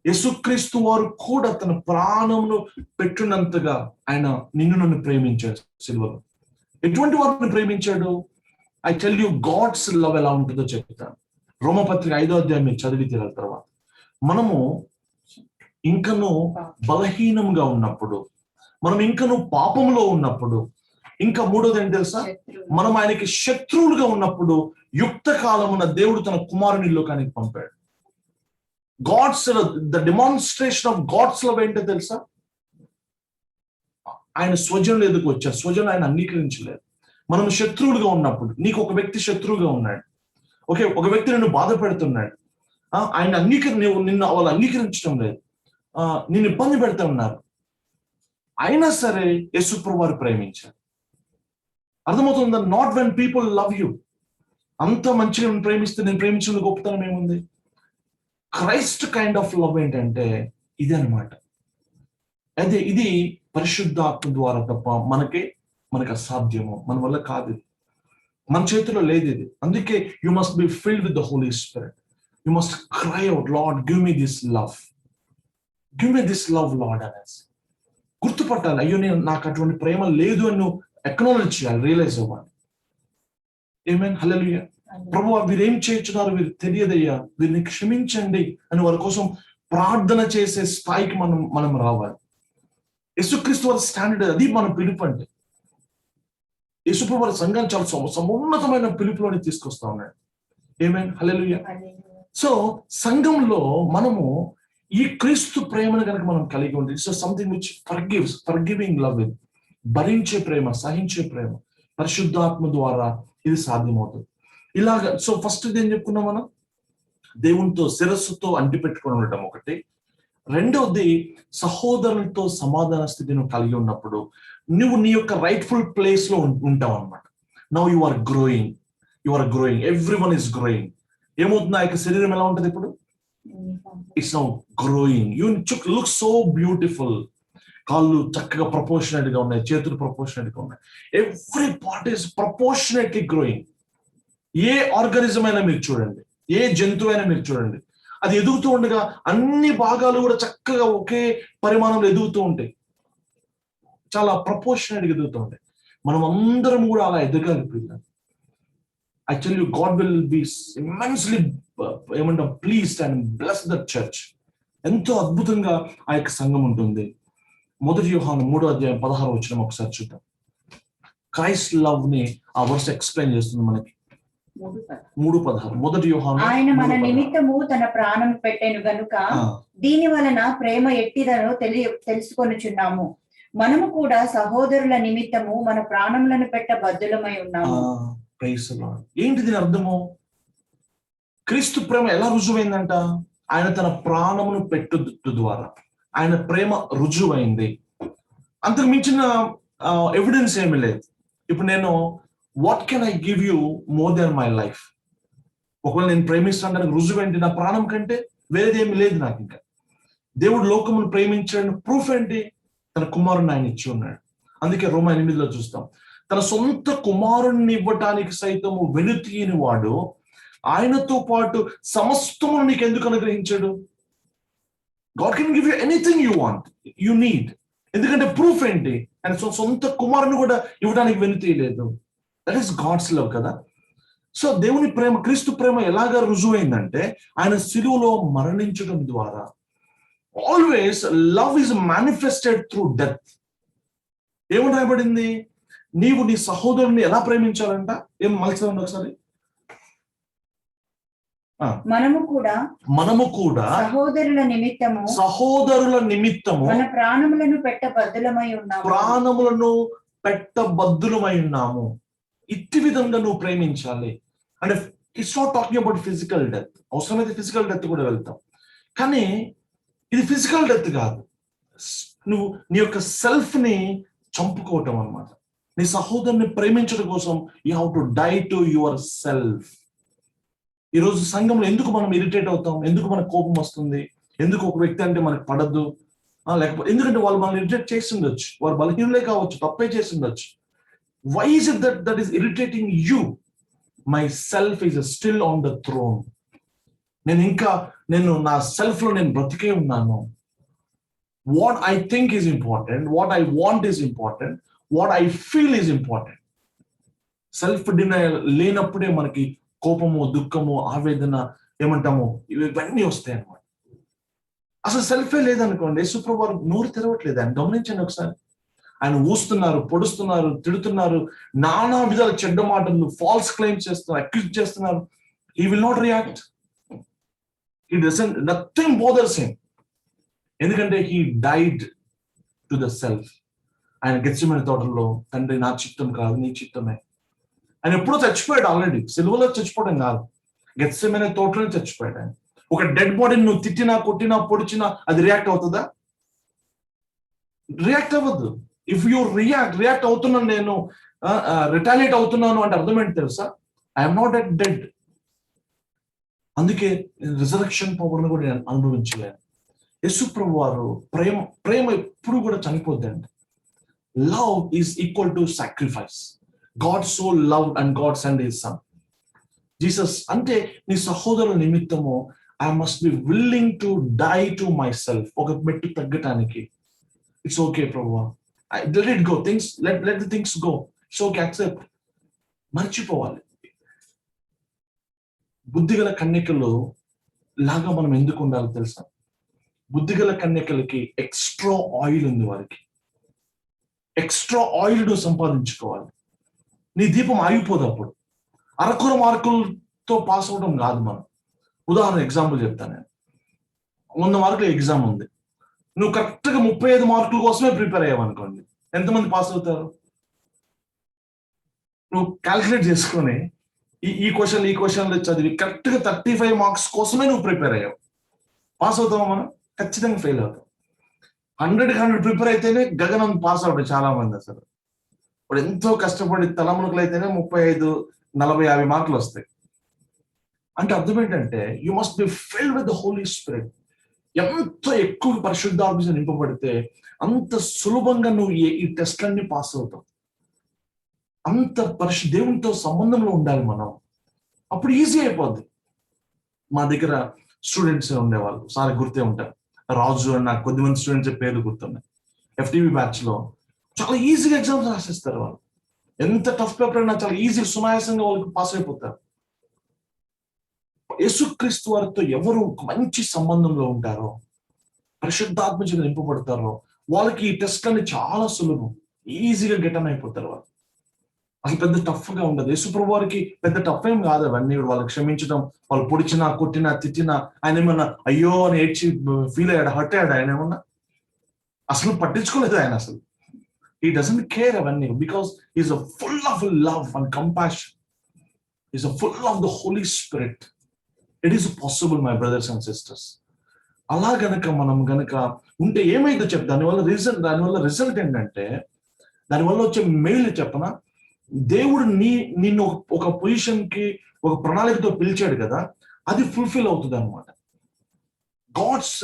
యేసుక్రీస్తు వారు కూడా తన ప్రాణంను పెట్టినంతగా ఆయన నిన్ను నన్ను ప్రేమించాడు సిలువలో. ఎటువంటి వారిని ప్రేమించాడు? I tell you, God's love ఎలా ఉంటుందో చెప్తాను. రోమపత్రిక 5వ అధ్యాయం మీరు చదివి తీరాల తర్వాత, మనము ఇంకను బలహీనంగా ఉన్నప్పుడు, మనం ఇంకను పాపంలో ఉన్నప్పుడు, ఇంకా మూడోది ఏంటి తెలుసా? మనం ఆయనకి శత్రువులుగా ఉన్నప్పుడు యుక్త కాలమున దేవుడు తన కుమారుని లోకానికి పంపాడు. God's the demonstration of God's love ఏంటో తెలుసా? ఆయన స్వజనులు ఎదుగు వచ్చారు. స్వజనులు ఆయన అంగీకరించలేదు. మనం శత్రువులుగా ఉన్నప్పుడు, నీకు ఒక వ్యక్తి శత్రువుగా ఉన్నాడు, ఓకే, ఒక వ్యక్తి నిన్ను బాధ పెడుతున్నాడు, ఆయన నిన్ను వాళ్ళు అంగీకరించడం లేదు, నిన్ను ఇబ్బంది పెడతా ఉన్నారు, అయినా సరే యేసుప్రభువు వారు ప్రేమించారు. అర్థమవుతుందా? Not when people love you. అంత మంచిగా నేను ప్రేమిస్తే నేను ప్రేమించిన గొప్పతనం ఏముంది? క్రైస్ట్ కైండ్ ఆఫ్ లవ్ ఏంటంటే ఇది అనమాట. అయితే ఇది పరిశుద్ధాత్మ ద్వారా తప్ప మనకి అసాధ్యము, మన వల్ల కాదు, మన చేతిలో లేదు ఇది. అందుకే you must be filled with the Holy Spirit. You must cry out, Lord give me this love, give me this love Lord అనేసి గుర్తుపట్టాలి. అయ్యో, నాకు అటువంటి ప్రేమ లేదు అని నువ్వు అక్నాలెడ్జ్ చేయాలి, రియలైజ్ అవ్వాలి. ఆమేన్, హల్లెలూయా. ప్రభువా, వీరేం చేస్తున్నారు, వీరు తెలియదయ్యా, వీరిని క్షమించండి అని వారి కోసం ప్రార్థన చేసే స్థాయికి మనం రావాలి. యేసుక్రీస్తు వారి స్టాండర్డ్ అది. మన పిలుపు అంటే యేసుప్రభువు వారి సంఘాన్ని చాలా సమున్నతమైన పిలుపులోని తీసుకొస్తా ఉన్నాడు. ఆమేన్, హల్లెలూయా. సో సంఘంలో మనము ఈ క్రీస్తు ప్రేమను కనుక మనం కలిగి ఉంటే it's something which forgiving love, భరించే ప్రేమ, సహించే ప్రేమ, పరిశుద్ధాత్మ ద్వారా ఇది సాధ్యమవుతుంది. ఇలాగా సో ఫస్ట్ ఏం చెప్పుకున్నాం మనం, దేవునితో శిరస్సుతో అంటిపెట్టుకొని ఉండటం ఒకటి. రెండవది, సహోదరులతో సమాధాన స్థితిని కలిగి ఉన్నప్పుడు నువ్వు నీ యొక్క రైట్ఫుల్ ప్లేస్ లో ఉంటావు అనమాట. Now you are growing, every one is growing. ఏమవుతుంది, ఆ యొక్క శరీరం ఎలా ఉంటుంది ఇప్పుడు, it's now growing. You look so beautiful. కాళ్ళు చక్కగా ప్రపోర్షనేట్ గా ఉన్నాయి, చేతులు ప్రపోర్షనేట్ గా ఉన్నాయి. Every part is proportionately growing. ఏ ఆర్గానిజం అయినా మీరు చూడండి, ఏ జంతువు అయినా మీరు చూడండి, అది ఎదుగుతూ ఉండగా అన్ని భాగాలు కూడా చక్కగా ఒకే పరిమాణంలో ఎదుగుతూ ఉంటాయి, చాలా ప్రపోర్షనేట్ గా ఎదుగుతూ ఉంటాయి. మనం అందరం కూడా అలా ఎదగాలి పిల్లలు. Actually, God will be immensely pleased and bless the church. ఎంతో అద్భుతంగా ఆ యొక్క సంఘం ఉంటుంది. 1 యోహాను 3:16 ఒకసారి చూద్దాం. క్రైస్ట్ లవ్ ని ఆ వర్స్ ఎక్స్ప్లెయిన్ చేస్తుంది మనకి. 3:16 1 యోహాను. ఆయన మన నిమిత్తము తన ప్రాణం పెట్టెను గనుక దీని వలన ప్రేమ ఎట్టిదనో తెలుసుకొనుచున్నాము. మనము కూడా సహోదరుల నిమిత్తము మన ప్రాణములను పెట్ట బద్దులమై ఉన్నాము. ఏంటి దీని అర్థము? క్రీస్తు ప్రేమ ఎలా రుజువైందంట? ఆయన తన ప్రాణమును పెట్టు ద్వారా ఆయన ప్రేమ రుజువైంది. అంతకు మించిన ఎవిడెన్స్ ఏమీ లేదు. ఇప్పుడు నేను what can I give you more than my life? ఒకవేళ నేను ప్రేమిస్తాను రుజువు ఏంటి? నా ప్రాణం కంటే వేరేది ఏమి లేదు నాకు. ఇంకా దేవుడు లోకమును ప్రేమించాడు ప్రూఫ్ ఏంటి? తన కుమారుని ఆయన ఇచ్చి ఉన్నాడు. అందుకే రోమా 8 చూస్తాం, తన సొంత కుమారుణ్ణి ఇవ్వటానికి సైతము వెనుతీయని వాడు ఆయనతో పాటు సమస్తమును నీకు ఎందుకు అనుగ్రహించాడు? God can give you anything you want, you need. ఎందుకంటే ప్రూఫ్ ఏంటి? ఆయన సొంత కుమారుని కూడా ఇవ్వడానికి వెనుతీయలేదు. దట్ ఈస్ గాడ్స్ లవ్ కదా. సో దేవుని ప్రేమ, క్రీస్తు ప్రేమ ఎలాగా రుజువైందంటే ఆయన శిలువలో మరణించడం ద్వారా. Always love is manifested through death. ఏమని రాయబడింది? నీవు నీ సహోదరుని ఎలా ప్రేమించాలంట? ఏం మళ్ళీ ఒకసారి. మనము కూడా సహోదరుల నిమిత్తము మన ప్రాణములను పెట్టబద్దులమై ఉన్నాము. ఇట్టి విధంగా నువ్వు ప్రేమించాలి. అంటే it's not talking about physical death. అవసరమైతే ఫిజికల్ డెత్ కూడా వెళ్తాం, కానీ ఇది ఫిజికల్ డెత్ కాదు. నువ్వు నీ యొక్క సెల్ఫ్ ని చంపుకోవటం అన్నమాట. నీ సహోదరుని ప్రేమించడం కోసం you have to die to yourself. ఈరోజు సంఘంలో ఎందుకు మనం ఇరిటేట్ అవుతాం? ఎందుకు మనకు కోపం వస్తుంది? ఎందుకు ఒక వ్యక్తి అంటే మనకు పడద్దు? లేకపోతే ఎందుకంటే వాళ్ళు మనల్ని ఇరిటేట్ చేసి ఉండొచ్చు, వారు బలహీనులే కావచ్చు, తప్పే చేసి ఉండొచ్చు. Why is it that is irritating you? My self is still on the throne. నేను నా సెల్ఫ్ లో నేను బ్రతికే ఉన్నాను. What I think is important, what I want is important, what I feel is important. Self denial లేనప్పుడే మనకి కోపము, దుఃఖము, ఆవేదన ఏమంటాము ఇవన్నీ వస్తాయి అన్నమాట. అసలు సెల్ఫే లేదనుకోండి, యేసుప్రభువు వారు నోరు తెరవట్లేదు. ఆయన గమనించండి ఒకసారి. ఆయన ఊస్తున్నారు, పొడుస్తున్నారు, తిడుతున్నారు, నానా విధాల చెడ్డ మాటలు, ఫాల్స్ క్లెయిమ్స్ చేస్తున్నారు, అక్యూజ్ చేస్తున్నారు. He will not react. He doesn't, nothing bothers him. ఎందుకంటే he died to the self. ఆయన గెత్సెమనే తోటలో, తండ్రి నా చిత్తం కాదు నీ చిత్తమే. ఆయన ఎప్పుడో చచ్చిపోయాడు ఆల్రెడీ. సిలువలో చచ్చిపోవడం కాదు, గెత్సెమనే తోటలో చచ్చిపోయాడు ఆయన. ఒక డెడ్ బాడీని నువ్వు తిట్టినా, కొట్టినా, పొడిచినా అది రియాక్ట్ అవుతుందా? రియాక్ట్ అవ్వద్దు. ఇఫ్ యూ రియాక్ట్ అవుతున్నాను, నేను రిటాలియేట్ అవుతున్నాను అంటే అర్థం ఏంటి తెలుసా? I'm not at dead. అందుకే రిజరక్షన్ పవర్ను కూడా నేను అనుభవించలేను. యేసుప్రభువు వారు ప్రేమ ఎప్పుడు కూడా చనిపోద్దండి. Love is equal to sacrifice. God so love and God send his son Jesus. అంటే నీ సహోదరుల నిమిత్తము I must be willing to die to my self. ఒక మెట్టు తగ్గటానికి. ఇట్స్ ఓకే ప్రభువా, let it go, things let the things go, it's okay, accept. మర్చిపోవాలి. బుద్ధిగల కన్యకలు లాగా మనం ఎందుకు ఉండాలి తెలుసా? బుద్ధిగల కన్యకలకి ఎక్స్ట్రా ఆయిల్ ఉంది. వారికి ఎక్స్ట్రా ఆయిల్ నువ్వు సంపాదించుకోవాలి. నీ దీపం ఆగిపోదు అప్పుడు. అరకొర మార్కులతో పాస్ అవడం కాదు మనం. ఉదాహరణ ఎగ్జాంపుల్ చెప్తాను నేను. 100 మార్కుల ఎగ్జామ్ ఉంది, నువ్వు కరెక్ట్గా 35 మార్కుల కోసమే ప్రిపేర్ అయ్యావు అనుకోండి, ఎంతమంది పాస్ అవుతారు? నువ్వు క్యాల్కులేట్ చేసుకొని ఈ క్వశ్చన్లు చదివి కరెక్ట్గా 35 మార్క్స్ కోసమే నువ్వు ప్రిపేర్ అయ్యావు, పాస్ అవుతావా? మనం ఖచ్చితంగా ఫెయిల్ అవుతాం. 100కి 100 ప్రిపేర్ అయితేనే గగనం పాస్ అవుతాయి చాలా మంది. అసలు ఇప్పుడు ఎంతో కష్టపడి తలమునకలు అయితేనే 35, 40, 50 మార్కులు వస్తాయి. అంటే అర్థం ఏంటంటే you must be filled with the Holy Spirit. ఎంత ఎక్కువ పరిశుద్ధాత్మ నింపబడితే అంత సులభంగా నువ్వు ఈ టెస్ట్లన్నీ పాస్ అవుతావు. అంత దేవునితో సంబంధంలో ఉండాలి మనం, అప్పుడు ఈజీ అయిపోద్ది. మా దగ్గర స్టూడెంట్స్ ఉండేవాళ్ళు, సార్ గుర్తే ఉంటారు, రాజు అని నాకు కొద్దిమంది స్టూడెంట్స్ పేర్లు గుర్తున్నాయి. FTV బ్యాచ్ లో చాలా ఈజీగా ఎగ్జామ్స్ రాసేస్తారు వాళ్ళు. ఎంత టఫ్ పేపర్ అయినా చాలా ఈజీ సునాయాసంగా వాళ్ళకి పాస్ అయిపోతారు. యేసుక్రీస్తు వారితో ఎవరు మంచి సంబంధంలో ఉంటారో, పరిశుద్ధాత్మ చేత నింపబడతారో, వాళ్ళకి ఈ టెస్ట్లన్నీ చాలా సులభం, ఈజీగా గెటన్ అయిపోతారు వాళ్ళు. అసలు పెద్ద టఫ్ గా ఉండదు. యేసుప్రభు వారికి పెద్ద టఫ్ ఏం కాదు అవన్నీ. వాళ్ళకి క్షమించడం, వాళ్ళు పొడిచినా, కొట్టినా, తిట్టినా ఆయన ఏమన్నా అయ్యో అని ఏడ్చి ఫీల్ అయ్యాడు, హర్ట్ అయ్యాడు ఆయన ఏమన్నా? అసలు పట్టించుకోలేదు ఆయన. అసలు he doesn't care అవన్నీ, because he's a full of love and compassion. He's a full of the Holy Spirit. It is possible, my brothers and sisters. అలా గనక మనం గనక ఉంటే ఏమైందో చెప్ దానివల్ల రిజల్ట్ ఏంటంటే, దానివల్ల వచ్చే మెయిల్ చెప్పనా, దేవుడు నిన్ను ఒక పొజిషన్ కి ఒక ప్రణాళికతో పిలిచాడు కదా, అది ఫుల్ఫిల్ అవుతుంది అనమాట. God's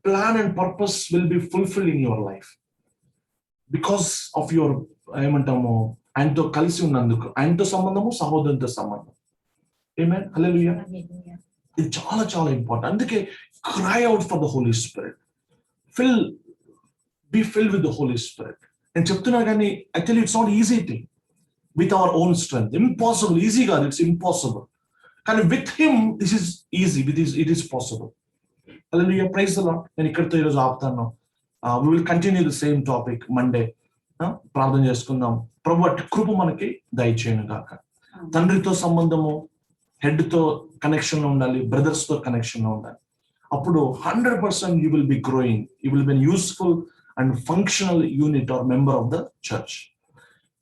plan and purpose will be fulfil in your life because of your ఏమంటాము ఆయనతో కలిసి ఉన్నందుకు. ఆయనతో సంబంధము సహోదరునితో సంబంధం. ఆమేన్, హల్లెలూయా. ఇది చాలా చాలా ఇంపార్టెంట్. అందుకే cry out for the Holy Spirit. Be filled with the Holy Spirit. నేను చెప్తున్నా కానీ actually it's not easy thing with our own strength. Impossible, easy కాదు, ఇట్స్ ఇంపాసిబుల్. కానీ with him this is easy, it is possible. Hallelujah, praise the Lord. నేను ఇక్కడితో ఈరోజు ఆపుతాను. We will continue the same topic Monday. ప్రార్థన చేసుకుందాం. ప్రభు అట్టి కృప మనకి దయచేయను గాక. తండ్రితో సంబంధము, హెడ్ తో కనెక్షన్ లో ఉండాలి, బ్రదర్స్ తో కనెక్షన్ లో ఉండాలి. అప్పుడు 100% you will be growing, you will be useful and functional unit or member of the church.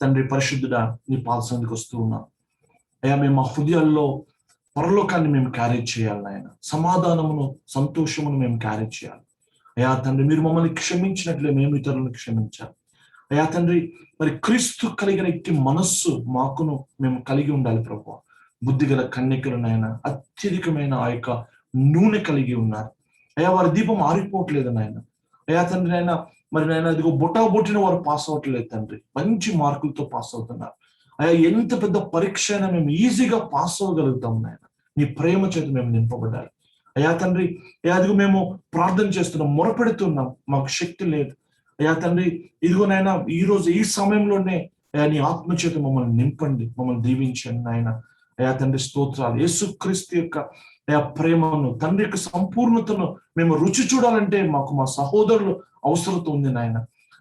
తండ్రి పరిశుద్ధుడా, నీ పాదసన్నిధికి వస్తూ ఉన్నాం అయ్యా. మేము మా హృదయాల్లో పరలోకాన్ని మేము క్యారీ చేయాలి నాయన. సమాధానమును, సంతోషమును మేము క్యారీ చేయాలి అయ్యా. తండ్రి మీరు మమ్మల్ని క్షమించినట్లే మేము ఇతరులను క్షమించాలి అయ్యా. తండ్రి మరి క్రీస్తు కలిగిన ఇట్టి మనస్సు మాకును మేము కలిగి ఉండాలి ప్రభు. బుద్ధిగల కన్యకలు నాయన అత్యధికమైన ఆ యొక్క నూనె కలిగి ఉన్నారు అయ్యా. వారి దీపం ఆరిపోవట్లేదు నాయన అయ్యా. తండ్రి నాయన మరి నాయన ఇదిగో బొట్టిన వారు పాస్ అవ్వట్లేదు తండ్రి, మంచి మార్కులతో పాస్ అవుతున్నారు అయ్యా. ఎంత పెద్ద పరీక్ష అయినా మేము ఈజీగా పాస్ అవ్వగలుగుతాం నాయన. నీ ప్రేమ చేత మేము నింపబడాలి అయ్యా. తండ్రి అదిగో మేము ప్రార్థన చేస్తున్నాం, మొరపెడుతున్నాం, మాకు శక్తి లేదు అయ్యా. తండ్రి ఇదిగో నాయన ఈ రోజు ఈ సమయంలోనే అయ్యా నీ ఆత్మచేత మమ్మల్ని నింపండి, మమ్మల్ని దీవించండి నాయన అయ్యా. తండ్రి స్తోత్రాలు. యేసుక్రీస్తు యొక్క అయ్యా ప్రేమను, తండ్రి యొక్క సంపూర్ణతను మేము రుచి చూడాలంటే మాకు మా సహోదరులు అవసరత ఉంది నాయన.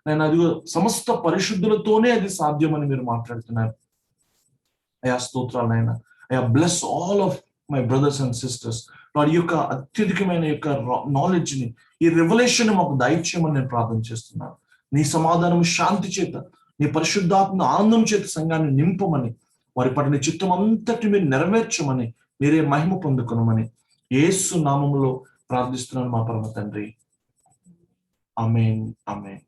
నేను అదిగో సమస్త పరిశుద్ధులతోనే అది సాధ్యమని మీరు మాట్లాడుతున్నారు అయ్యా. స్తోత్రాలు నాయన అయ్యా. Bless all of my brothers and sisters. వారి యొక్క అత్యధికమైన యొక్క నాలెడ్జ్ ని, ఈ రెవల్యూషన్ మాకు దయచేయమని నేను ప్రార్థన చేస్తున్నాను. నీ సమాధానం, శాంతి చేత, నీ పరిశుద్ధాత్మ ఆనందం చేత సంఘాన్ని నింపమని, వారి పట్ల నీ చిత్తం అంతటి మీరు నెరవేర్చమని, మీరే మహిమ పొందుకొనమని యేసు నామములో ప్రార్థిస్తున్నాను మా పరమ తండ్రి. ఆమేన్, ఆమేన్.